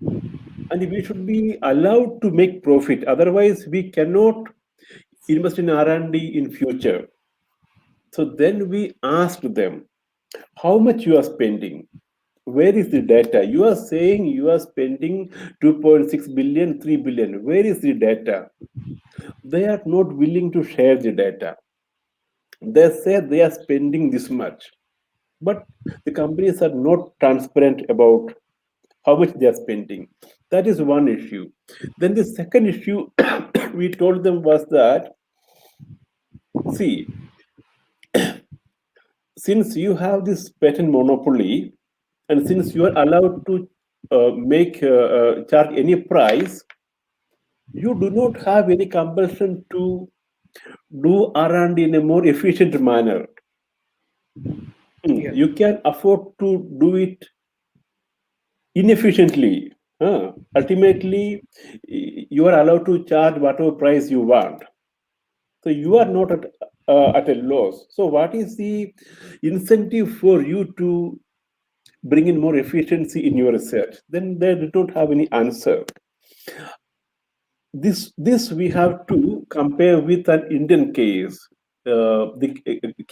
and we should be allowed to make profit. Otherwise, we cannot invest in R&D in future. So then we asked them, how much you are spending? Where is the data? You are saying you are spending 2.6 billion, 3 billion. Where is the data? They are not willing to share the data. They say they are spending this much, but the companies are not transparent about how much they are spending. That is one issue. Then the second issue we told them was that, see, since you have this patent monopoly, and since you are allowed to charge any price, you do not have any compulsion to do R&D in a more efficient manner. You can afford to do it inefficiently. Ultimately, you are allowed to charge whatever price you want. So you are not at a loss. So what is the incentive for you to bring in more efficiency in your research? Then they don't have any answer. This we have to compare with an Indian case. The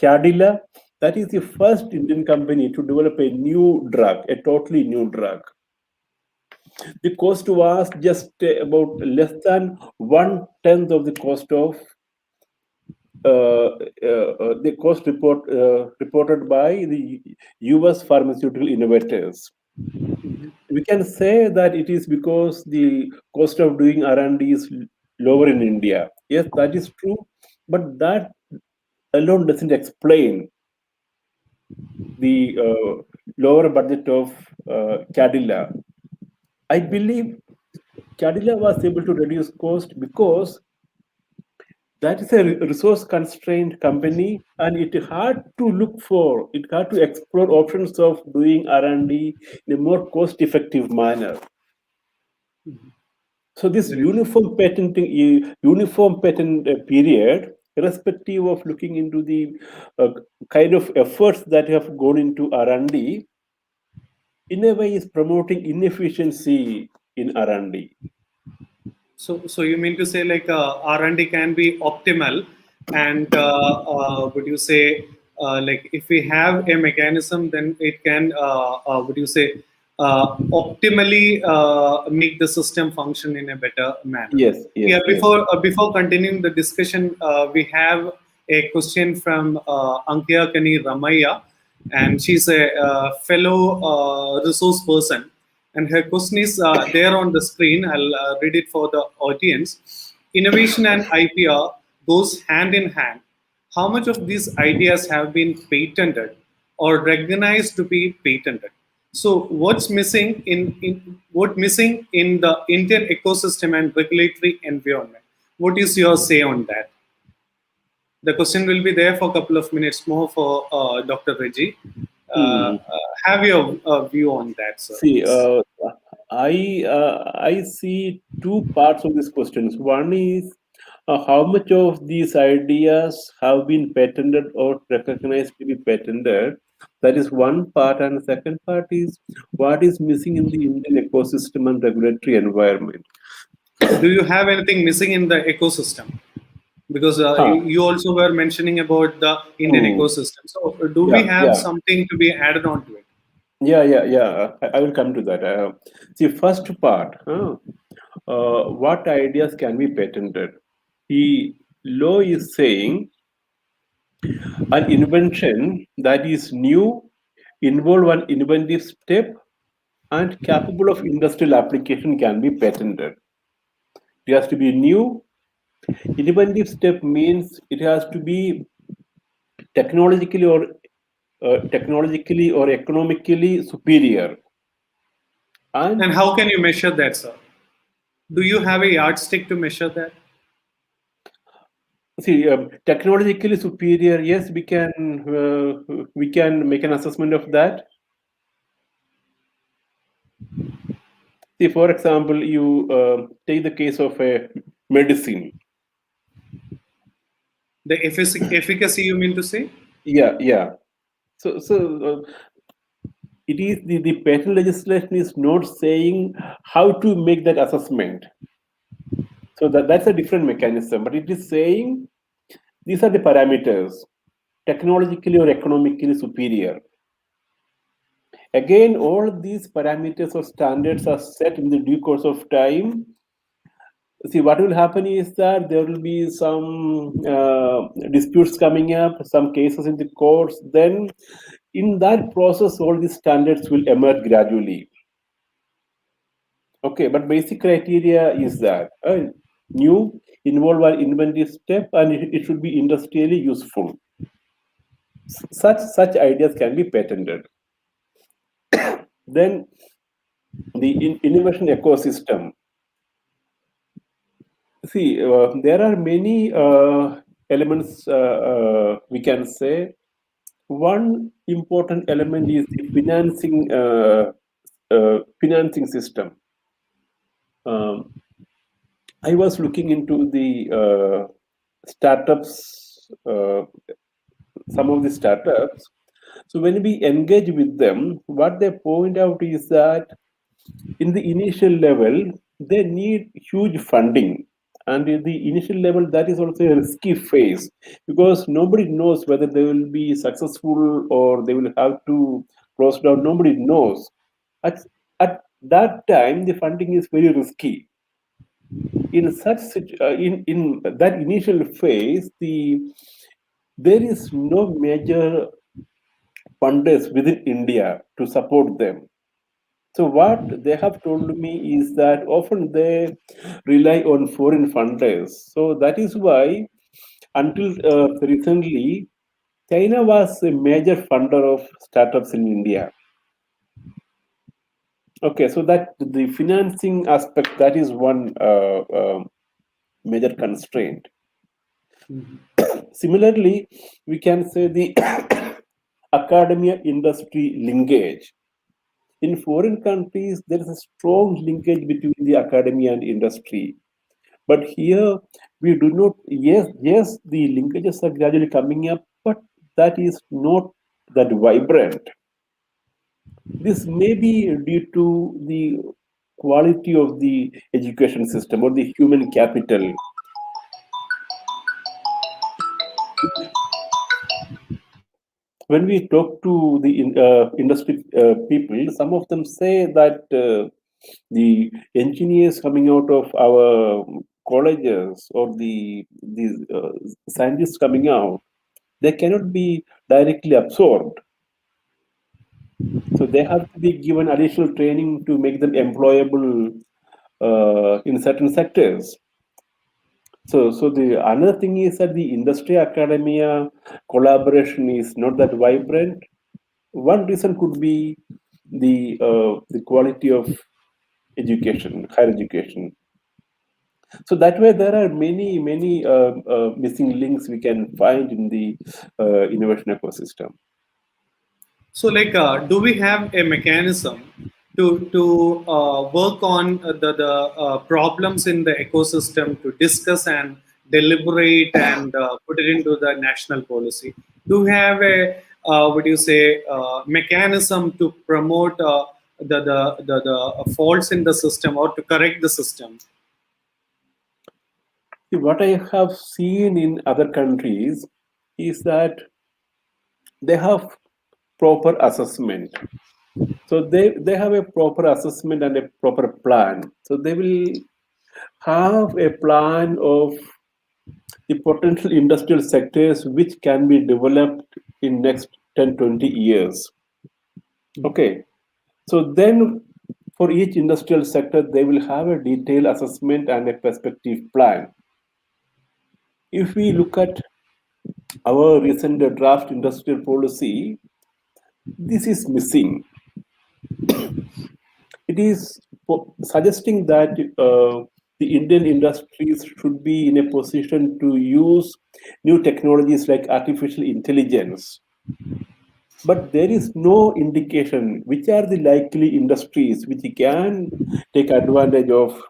Cadila, that is the first Indian company to develop a new drug, a totally new drug. The cost was just about less than 1/10 of the cost of the cost reported by the US pharmaceutical innovators. We can say that it is because the cost of doing R&D is lower in India. Yes, that is true, but that alone doesn't explain the lower budget of Cadila. I believe Cadila was able to reduce cost because that is a resource constrained company, and it had to explore options of doing R&D in a more cost effective manner. So this uniform patent period, irrespective of looking into the kind of efforts that have gone into R&D, in a way is promoting inefficiency in R&D. So you mean to say like R&D can be optimal, and would you say like if we have a mechanism, then it can would you say optimally make the system function in a better manner? Yes. Yeah. Before continuing the discussion, we have a question from Ankya Ramaya, and she's a fellow resource person. And her question is there on the screen. I'll read it for the audience. Innovation and IPR goes hand in hand. How much of these ideas have been patented or recognized to be patented? So what's missing in the Indian ecosystem and regulatory environment? What is your say on that? The question will be there for a couple of minutes more for Dr. Reji. Hmm. Have your view on that, sir, See, please. I see two parts of these questions. One is how much of these ideas have been patented or recognized to be patented. That is one part, and the second part is what is missing in the Indian ecosystem and regulatory environment. Do you have anything missing in the ecosystem? Because Huh. you also were mentioning about the Indian Hmm. ecosystem. So do we Yeah, have yeah. something to be added on to it? Yeah. I will come to that. See, first part, what ideas can be patented? The law is saying an invention that is new, involve an inventive step, and capable of industrial application can be patented. It has to be new. Inventive step means it has to be technologically or economically superior. And And how can you measure that, sir? Do you have a yardstick to measure that? see, technologically superior. Yes, we can make an assessment of that. See, for example, you take the case of a medicine. The efficacy, you mean to say? Yeah. So it is the patent legislation is not saying how to make that assessment. So that's a different mechanism, but it is saying these are the parameters, technologically or economically superior. Again, all these parameters or standards are set in the due course of time. See, what will happen is that there will be some disputes coming up, some cases in the courts. Then, in that process, all these standards will emerge gradually. Okay, but basic criteria is that new, involve an inventive step, and it should be industrially useful. Such ideas can be patented. Then the innovation ecosystem. See, there are many elements we can say. One important element is the financing system. I was looking into the startups, some of the startups. So when we engage with them, what they point out is that in the initial level, they need huge funding. And in the initial level, that is also a risky phase because nobody knows whether they will be successful or they will have to close down. Nobody knows. At that time, the funding is very risky. In in that initial phase, there is no major funders within India to support them. So what they have told me is that often they rely on foreign funders. So that is why until recently, China was a major funder of startups in India. Okay, so that the financing aspect, that is one major constraint. Similarly, we can say the academia industry linkage. In foreign countries, there is a strong linkage between the academia and industry. But here we do not, yes, the linkages are gradually coming up, but that is not that vibrant. This may be due to the quality of the education system or the human capital. When we talk to the industry people, some of them say that the engineers coming out of our colleges or the scientists coming out, they cannot be directly absorbed. So they have to be given additional training to make them employable in certain sectors. So the another thing is that the industry academia collaboration is not that vibrant. One reason could be the quality of education, higher education. So that way, there are many missing links we can find in the innovation ecosystem. So, like, do we have a mechanism to work on the problems in the ecosystem to discuss and deliberate and put it into the national policy? Do we have a would you say mechanism to promote the faults in the system or to correct the system? See, what I have seen in other countries is that they have proper assessment. So they have a proper assessment and a proper plan. So they will have a plan of the potential industrial sectors which can be developed in next 10-20 years. Okay. So then for each industrial sector, they will have a detailed assessment and a perspective plan. If we look at our recent draft industrial policy, this is missing. It is suggesting that the Indian industries should be in a position to use new technologies like artificial intelligence. But there is no indication which are the likely industries which can take advantage of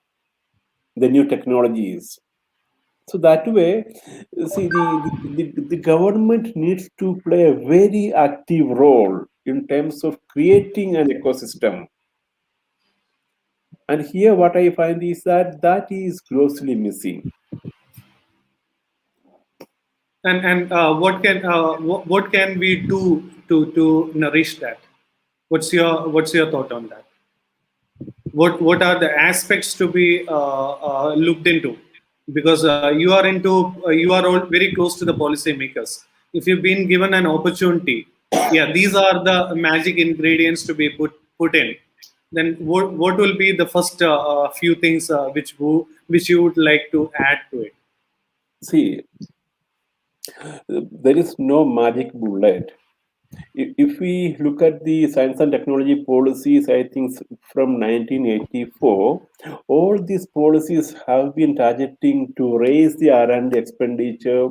the new technologies. So that way, see, the government needs to play a very active role in terms of creating an ecosystem. And here what I find is that is grossly missing. And what can we do to nourish that? What's your thought on that? What are the aspects to be looked into? Because you are all very close to the policymakers. If you've been given an opportunity, yeah, these are the magic ingredients to be put in. Then what will be the first few things which you would like to add to it? See, there is no magic bullet. If we look at the science and technology policies, I think from 1984, all these policies have been targeting to raise the R&D expenditure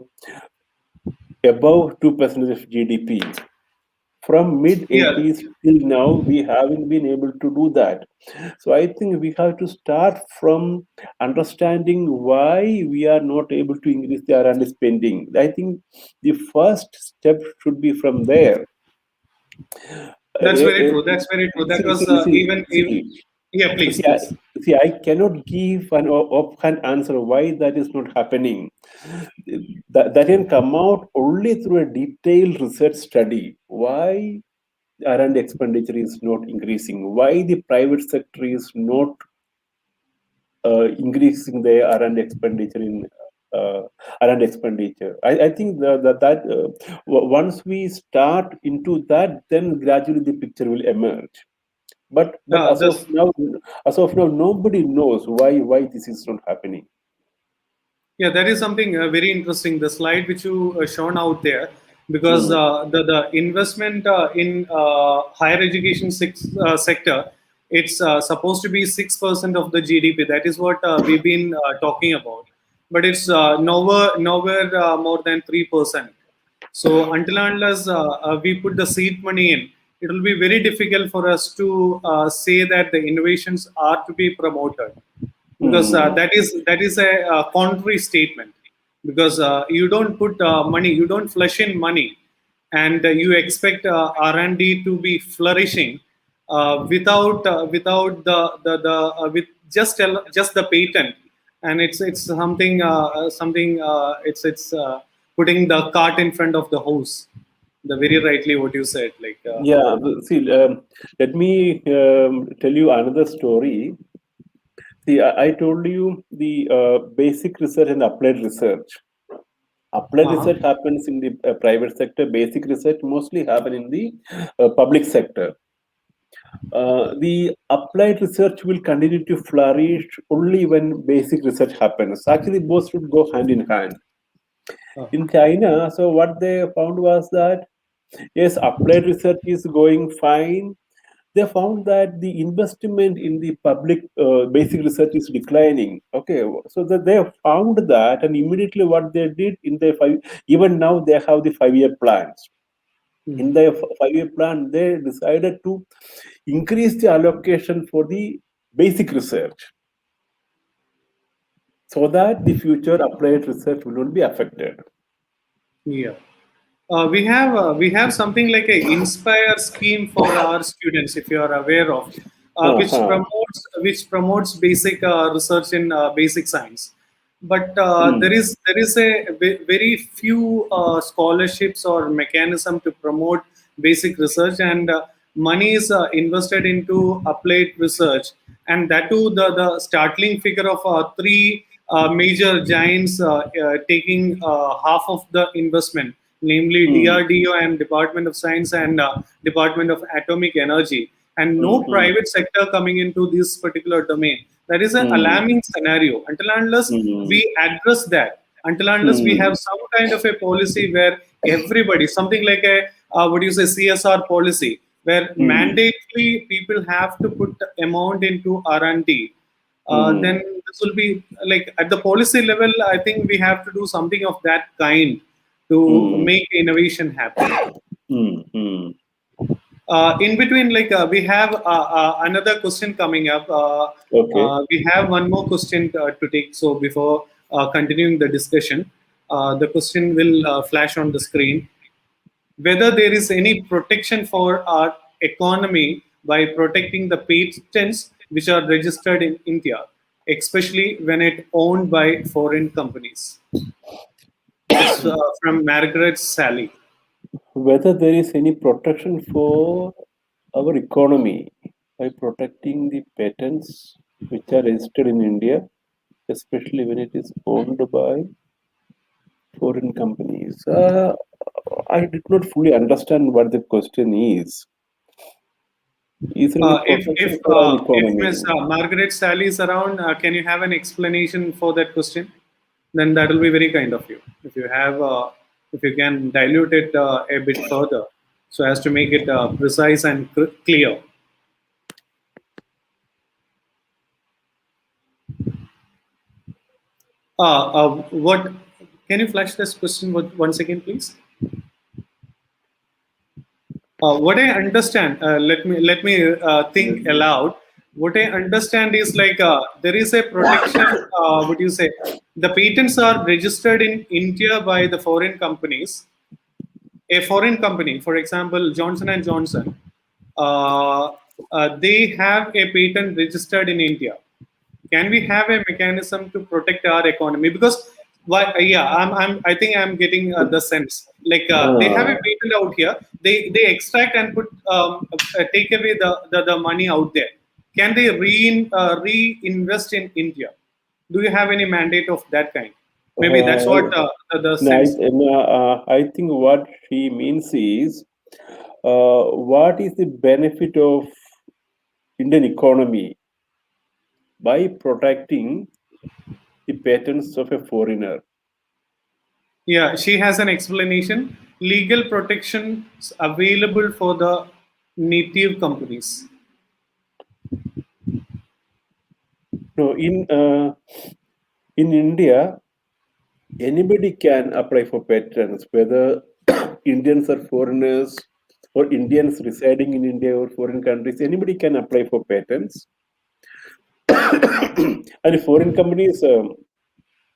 above 2% of GDP. From mid-80s till now, we haven't been able to do that. So I think we have to start from understanding why we are not able to increase the R&D spending. I think the first step should be from there. That's very true. That's very true. That was even yeah. Please. See, I cannot give an offhand answer why that is not happening. That can come out only through a detailed research study. Why R&D expenditure is not increasing? Why the private sector is not increasing their R&D expenditure in R&D expenditure? I think that once we start into that, then gradually the picture will emerge. But as of now, nobody knows why this is not happening. Yeah, that is something very interesting. The slide which you shown out there, because the investment in higher education sector, it's supposed to be 6% of the GDP. That is what we've been talking about, but it's nowhere more than 3%. So until unless we put the seed money in, it will be very difficult for us to say that the innovations are to be promoted, because that is a contrary statement. Because you don't put money, you don't flush in money, and you expect R&D to be flourishing without with just the patent, and it's something it's putting the cart in front of the horse. The very rightly what you said, like yeah. See, let me tell you another story. See, I told you the basic research and applied research. Applied research happens in the private sector. Basic research mostly happen in the public sector. The applied research will continue to flourish only when basic research happens. Actually, both should go hand in hand. In China, so what they found was that yes, applied research is going fine, they found that the investment in the public basic research is declining. Okay, so that they found that, and immediately what they did in the even now they have the 5-year plans. In their 5-year plan, they decided to increase the allocation for the basic research so that the future applied research will not be affected. Yeah. We have something like a Inspire scheme for our students, if you are aware of, which promotes basic research in basic science. But there is a very few scholarships or mechanism to promote basic research, and money is invested into applied research, and that too the startling figure of three major giants taking half of the investment, namely DRDO and Department of Science and Department of Atomic Energy, and no private sector coming into this particular domain. That is an alarming scenario. Until and unless we address that, until and unless we have some kind of a policy where everybody, something like a what do you say, CSR policy, where mandatorily people have to put amount into R&D, then this will be like at the policy level. I think we have to do something of that kind to make innovation happen. In between, like we have another question coming up. We have one more question to take. So before continuing the discussion, the question will flash on the screen. Whether there is any protection for our economy by protecting the patents which are registered in India, especially when it owned by foreign companies. It's from Margaret Sally. Whether there is any protection for our economy by protecting the patents which are registered in India, especially when it is owned by foreign companies. I did not fully understand what the question is. If Ms. Margaret Sally is around, can you have an explanation for that question? Then that will be very kind of you. If you have, if you can dilute it a bit further, so as to make it precise and clear. What? Can you flash this question once again, please? What I understand, let me think aloud. What I understand is like there is a protection. What do you say? The patents are registered in India by the foreign companies. A foreign company, for example, Johnson and Johnson, they have a patent registered in India. Can we have a mechanism to protect our economy? Because I think I'm getting the sense. Like they have a patent out here. They extract and put take away the money out there. Can they reinvest in India? Do you have any mandate of that kind? Maybe that's what the sense. I think what she means is, what is the benefit of Indian economy by protecting the patents of a foreigner? Yeah, she has an explanation. Legal protections available for the native companies. No, in India, anybody can apply for patents, whether Indians or foreigners, or Indians residing in India or foreign countries. Anybody can apply for patents. And foreign companies,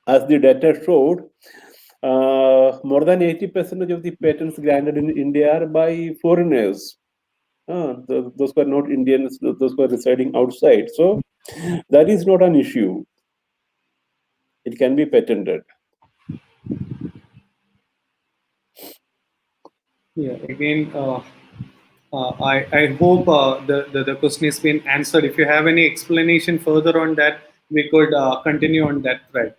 as the data showed, more than 80% of the patents granted in India are by foreigners. Those who are not Indians, those who are residing outside. So that is not an issue. It can be patented. Yeah, again, I hope the question has been answered. If you have any explanation further on that, we could continue on that thread.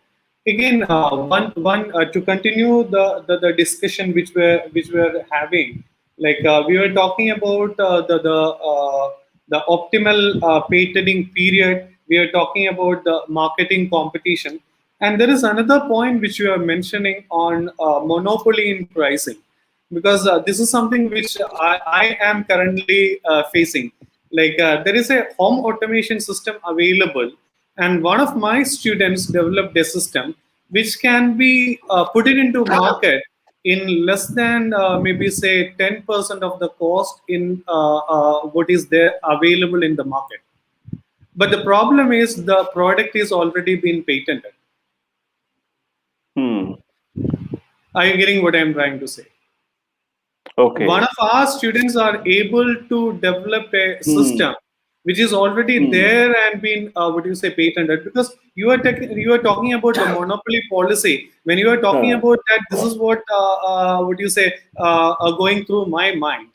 Again, to continue the discussion which we're having, like we were talking about the optimal patenting period. We are talking about the marketing competition, and there is another point which you are mentioning on monopoly in pricing, because this is something which I am currently facing. There is a home automation system available, and one of my students developed a system which can be put it into market in less than maybe say 10% of the cost in what is there available in the market. But the problem is the product is already been patented. Hmm. Are you getting what I'm trying to say? Okay. One of our students are able to develop a system which is already there and been what do you say patented, because you are talking about the monopoly policy. When you are talking about that, this is what you say going through my mind,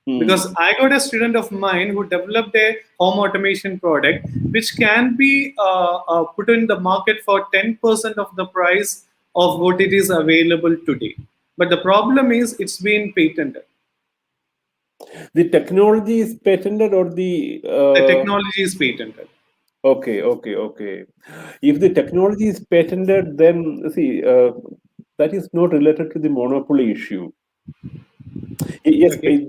because I got a student of mine who developed a home automation product which can be put in the market for 10% of the price of what it is available today. But the problem is it's been patented. The technology is patented, or the technology is patented. Okay. If the technology is patented, then see, that is not related to the monopoly issue. Yes, Okay.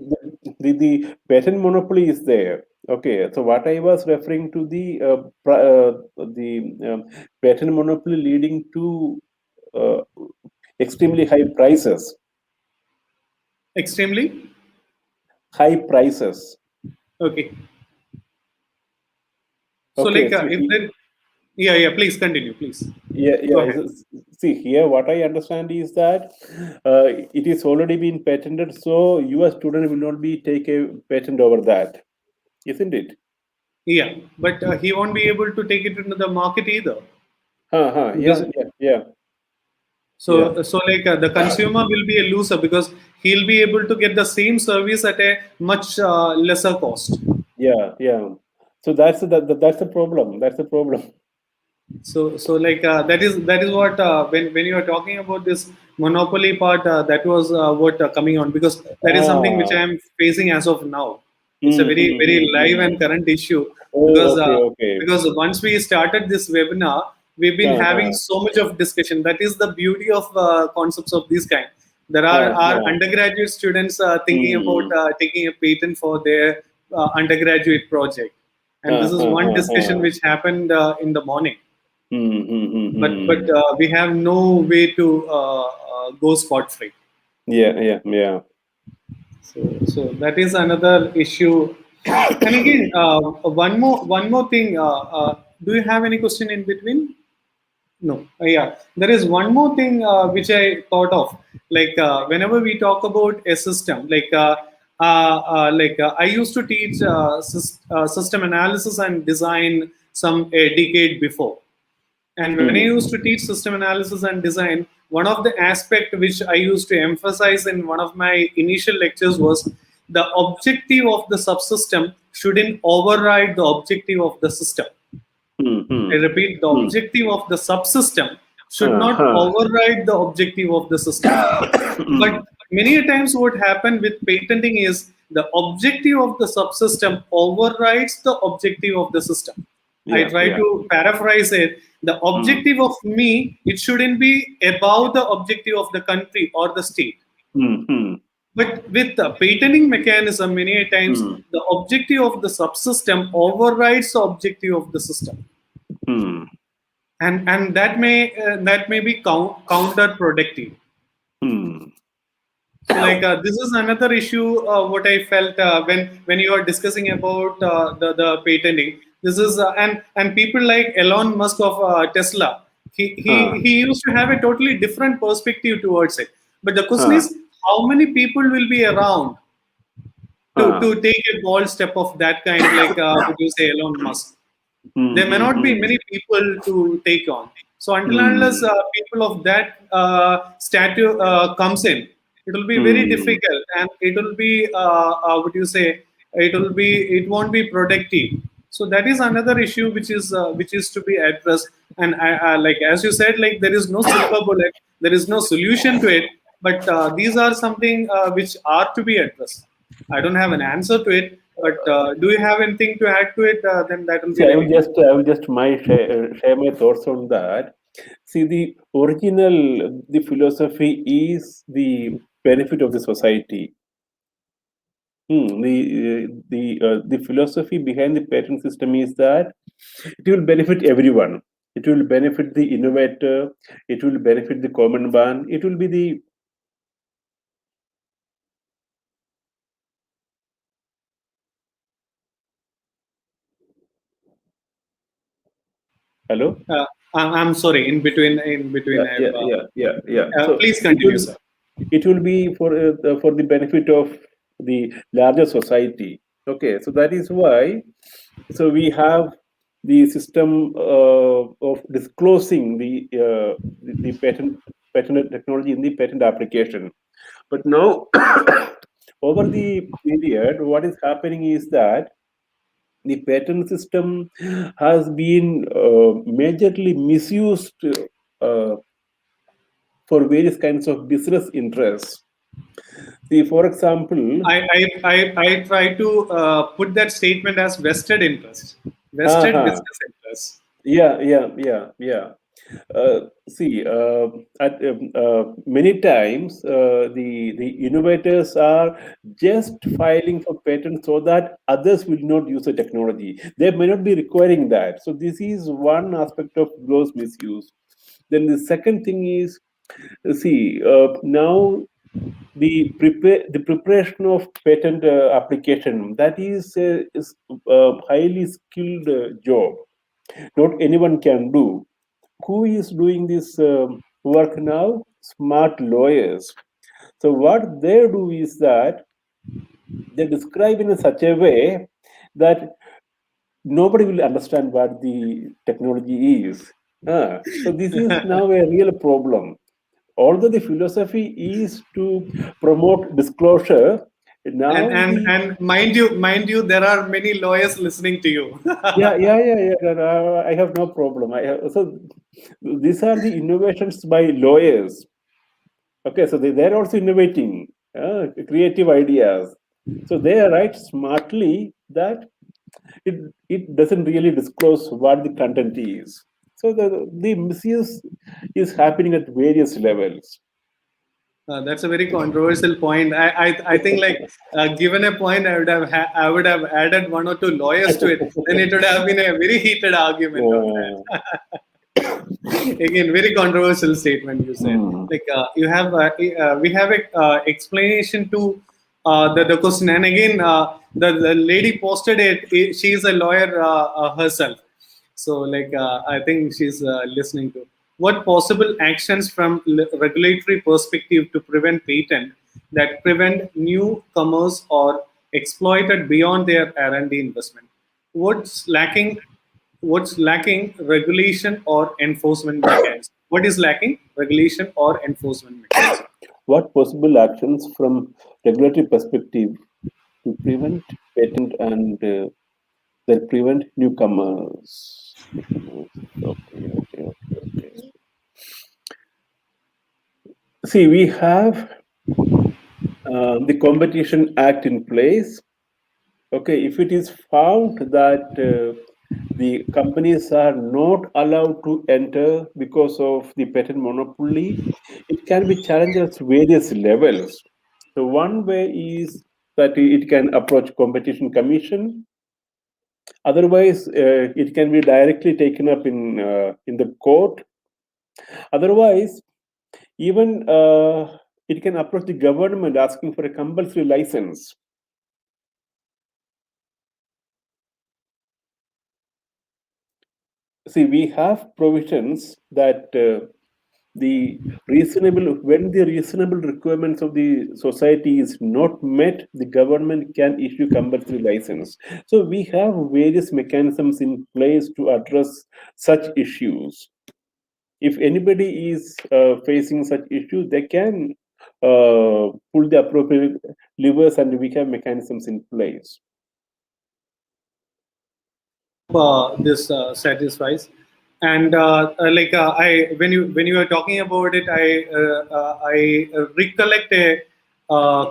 the patent monopoly is there. Okay, so what I was referring to the patent monopoly leading to uh, extremely high prices. Extremely High prices. okay. So Okay, so if then yeah, please continue, please go yeah. ahead. See here, what I understand is that it is already been patented, so your student will not be take a patent over that, isn't it? Yeah, but he won't be able to take it into the market either, because Yeah. the consumer will be a loser because he'll be able to get the same service at a much lesser cost. Yeah. So that's the problem. That's the problem. That is what when you are talking about this monopoly part, that was what coming on, because that is something which I Ah. am facing as of now. It's a Hmm, very hmm, very hmm, live hmm. and current issue, Oh, because okay. once we started this webinar, we've been having Uh-huh. so much of discussion. That is the beauty of concepts of this kind. There are our Uh-huh. undergraduate students thinking about Hmm. taking a patent for their undergraduate project, and this is one discussion Uh-huh. which happened in the morning. But Hmm. we have no way to go scot free. Yeah. So that is another issue. And again, one more thing. Do you have any question in between? No. Yeah, there is one more thing which I thought of. Whenever we talk about a system, I used to teach system analysis and design a decade before. And when I used to teach system analysis and design, one of the aspect which I used to emphasize in one of my initial lectures was the objective of the subsystem shouldn't override the objective of the system. I Hmm. repeat, the Hmm. objective of the subsystem should not Uh-huh. override the objective of the system. But many times what happens with patenting is the objective of the subsystem overrides the objective of the system. I try Yeah. to paraphrase it. The Hmm. objective of me, it shouldn't be above the objective of the country or the state. Hmm. But with the patenting mechanism, many a times Hmm. the objective of the subsystem overrides the objective of the system, Hmm. and that may be counterproductive. Hmm. So this is another issue what I felt when you are discussing about the patenting. This is and people like Elon Musk of Tesla, he used to have a totally different perspective towards it. But the question Uh, is, how many people will be around to uh, take a bold step of that kind, what you say, Elon Musk? There may not be hmm. many people to take on. So until and unless Hmm. people of that stature comes in, it will be very Hmm. difficult, and it will be what you say, it won't be productive. So that is another issue which is to be addressed. And like as you said, like there is no silver bullet, there is no solution to it. But these are something which are to be addressed. I don't have an answer to it, but do you have anything to add to it? Then that will See, be really good. I will just share my thoughts on that. See, the philosophy is the benefit of the society. The philosophy behind the patent system is that it will benefit everyone. It will benefit the innovator. It will benefit the common man. It will be the hello. I'm sorry. In between, So please continue, sir. it will be for the benefit of the larger society. Okay, so that is why. So we have the system of disclosing the patent technology in the patent application. But now, over the period, what is happening is that the patent system has been majorly misused uh, for various kinds of business interests. See, for example, I try to put that statement as vested interest, vested business interest. yeah. See, many times the innovators are just filing for patents so that others will not use the technology. They may not be requiring that. So this is one aspect of gross misuse. Then the second thing is, see, now the preparation of patent application, that is a highly skilled job. Not anyone can do. Who is doing this work now? Smart lawyers. So what they do is that they describe in such a way that nobody will understand what the technology is. So this is now a real problem. Although the philosophy is to promote disclosure, now And mind you, there are many lawyers listening to you. yeah. I have no problem. So these are the innovations by lawyers. Okay, so they're also innovating creative ideas. So they write smartly that it doesn't really disclose what the content is. So the misuse is happening at various levels. That's a very controversial point. I think like given a point, I would have added one or two lawyers to it. Then it would have been a very heated argument on that. Again, very controversial statement you said. Like you have we have a explanation to the question, and again the lady posted it. She is a lawyer herself, so like I think she's listening to what possible actions from regulatory perspective to prevent patent that prevent newcomers or exploited beyond their R&D investment. What's lacking regulation or enforcement mechanism? What is lacking? Regulation or enforcement mechanism? What possible actions from regulatory perspective to prevent patent and that prevent newcomers? Okay. See, we have the Competition Act in place. Okay, if it is found that the companies are not allowed to enter because of the patent monopoly, it can be challenged at various levels. So one way is that it can approach Competition Commission. Otherwise, it can be directly taken up in the court. Otherwise, even it can approach the government asking for a compulsory license. See, we have provisions that when the reasonable requirements of the society is not met, the government can issue compulsory license. So we have various mechanisms in place to address such issues. If anybody is facing such issues, they can pull the appropriate levers, and we have mechanisms in place. This satisfies, and like I when you were talking about it, I recollect a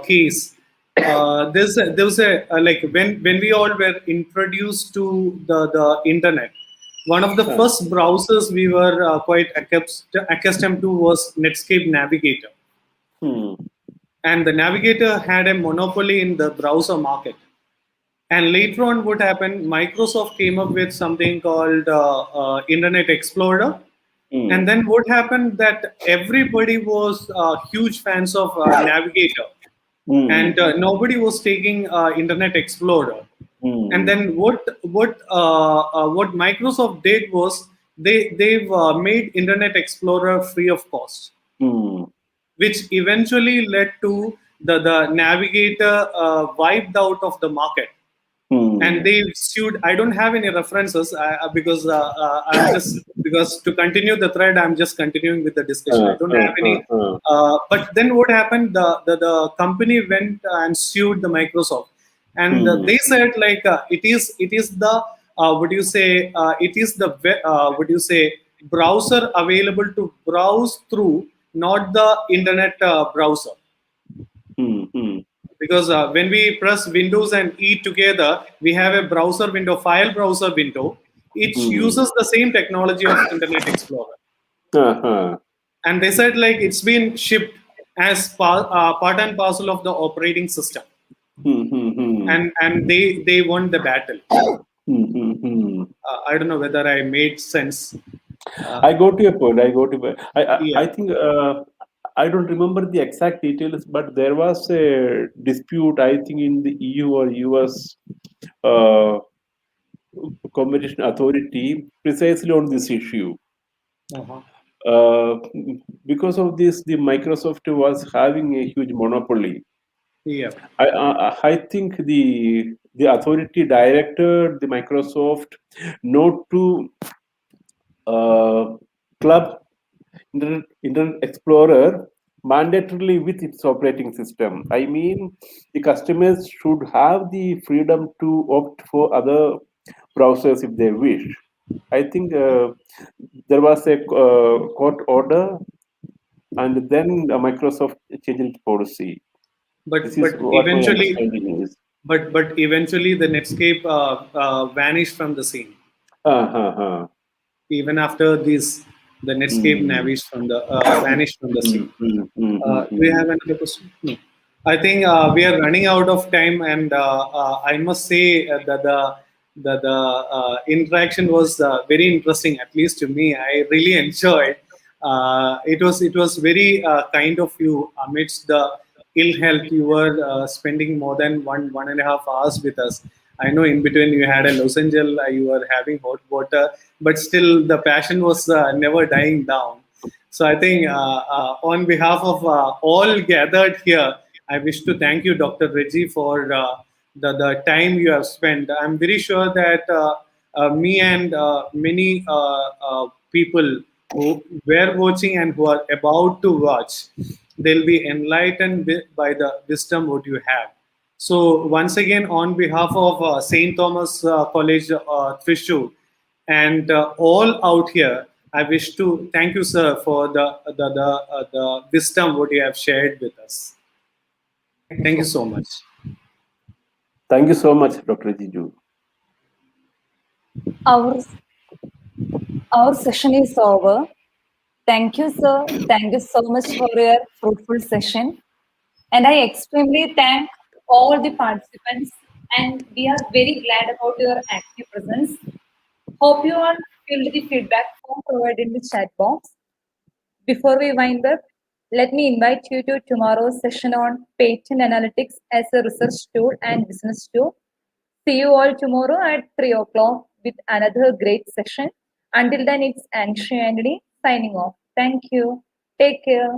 case. There was a like when we all were introduced to the internet. One of the first browsers we were quite accustomed to was Netscape Navigator. and the navigator had a monopoly in the browser market. And later on, what happened? Microsoft came up with something called Internet Explorer. And then what happened that everybody was huge fans of Navigator, and nobody was taking Internet Explorer. And then what Microsoft did was they've made Internet Explorer free of cost, which eventually led to the Navigator wiped out of the market. And they sued. I don't have any references because I'm just because to continue the thread, I'm just continuing with the discussion. I don't have any. But then what happened? The company went and sued the Microsoft, and they said like it is the what do you say? It is the what do you say? Browser available to browse through, not the internet browser. Because when we press Windows and E together, we have a browser window, file browser window. It uses the same technology of Internet Explorer. And they said like it's been shipped as part and parcel of the operating system. And they won the battle. I don't know whether I made sense. I go to your point. I think I don't remember the exact details, but there was a dispute, I think, in the EU or US competition authority precisely on this issue. Because of this, the Microsoft was having a huge monopoly. Yeah, I think the authority directed the Microsoft not to club Internet Explorer mandatorily with its operating system. I mean, the customers should have the freedom to opt for other browsers if they wish. I think there was a court order, and then Microsoft changed its policy. but This is what my understanding is. But eventually the Netscape vanished from the scene. Even after this, the Netscape vanished from the scene. Do we have another question? No. I think we are running out of time, and I must say that the interaction was very interesting. At least to me, I really enjoyed. It was very kind of you amidst the ill health. You were spending more than 1.5 hours with us. I know in between you had a lozenge, you were having hot water, but still the passion was never dying down. So I think on behalf of all gathered here, I wish to thank you, Dr. Reji, for the time you have spent. I'm very sure that me and many people who were watching and who are about to watch, they'll be enlightened by the wisdom what you have. So once again, on behalf of St. Thomas College, Thrissur, and all out here, I wish to thank you, sir, for the wisdom what you have shared with us. Thank you so much. Thank you so much, Dr. Jiju. Our session is over. Thank you, sir. Thank you so much for your fruitful session. And I extremely thank all the participants, and we are very glad about your active presence. Hope you all filled the feedback form provided in the chat box. Before we wind up, let me invite you to tomorrow's session on patent analytics as a research tool and business tool. See you all tomorrow at 3 o'clock with another great session. Until then, it's Anshu Anthony signing off. Thank you. Take care.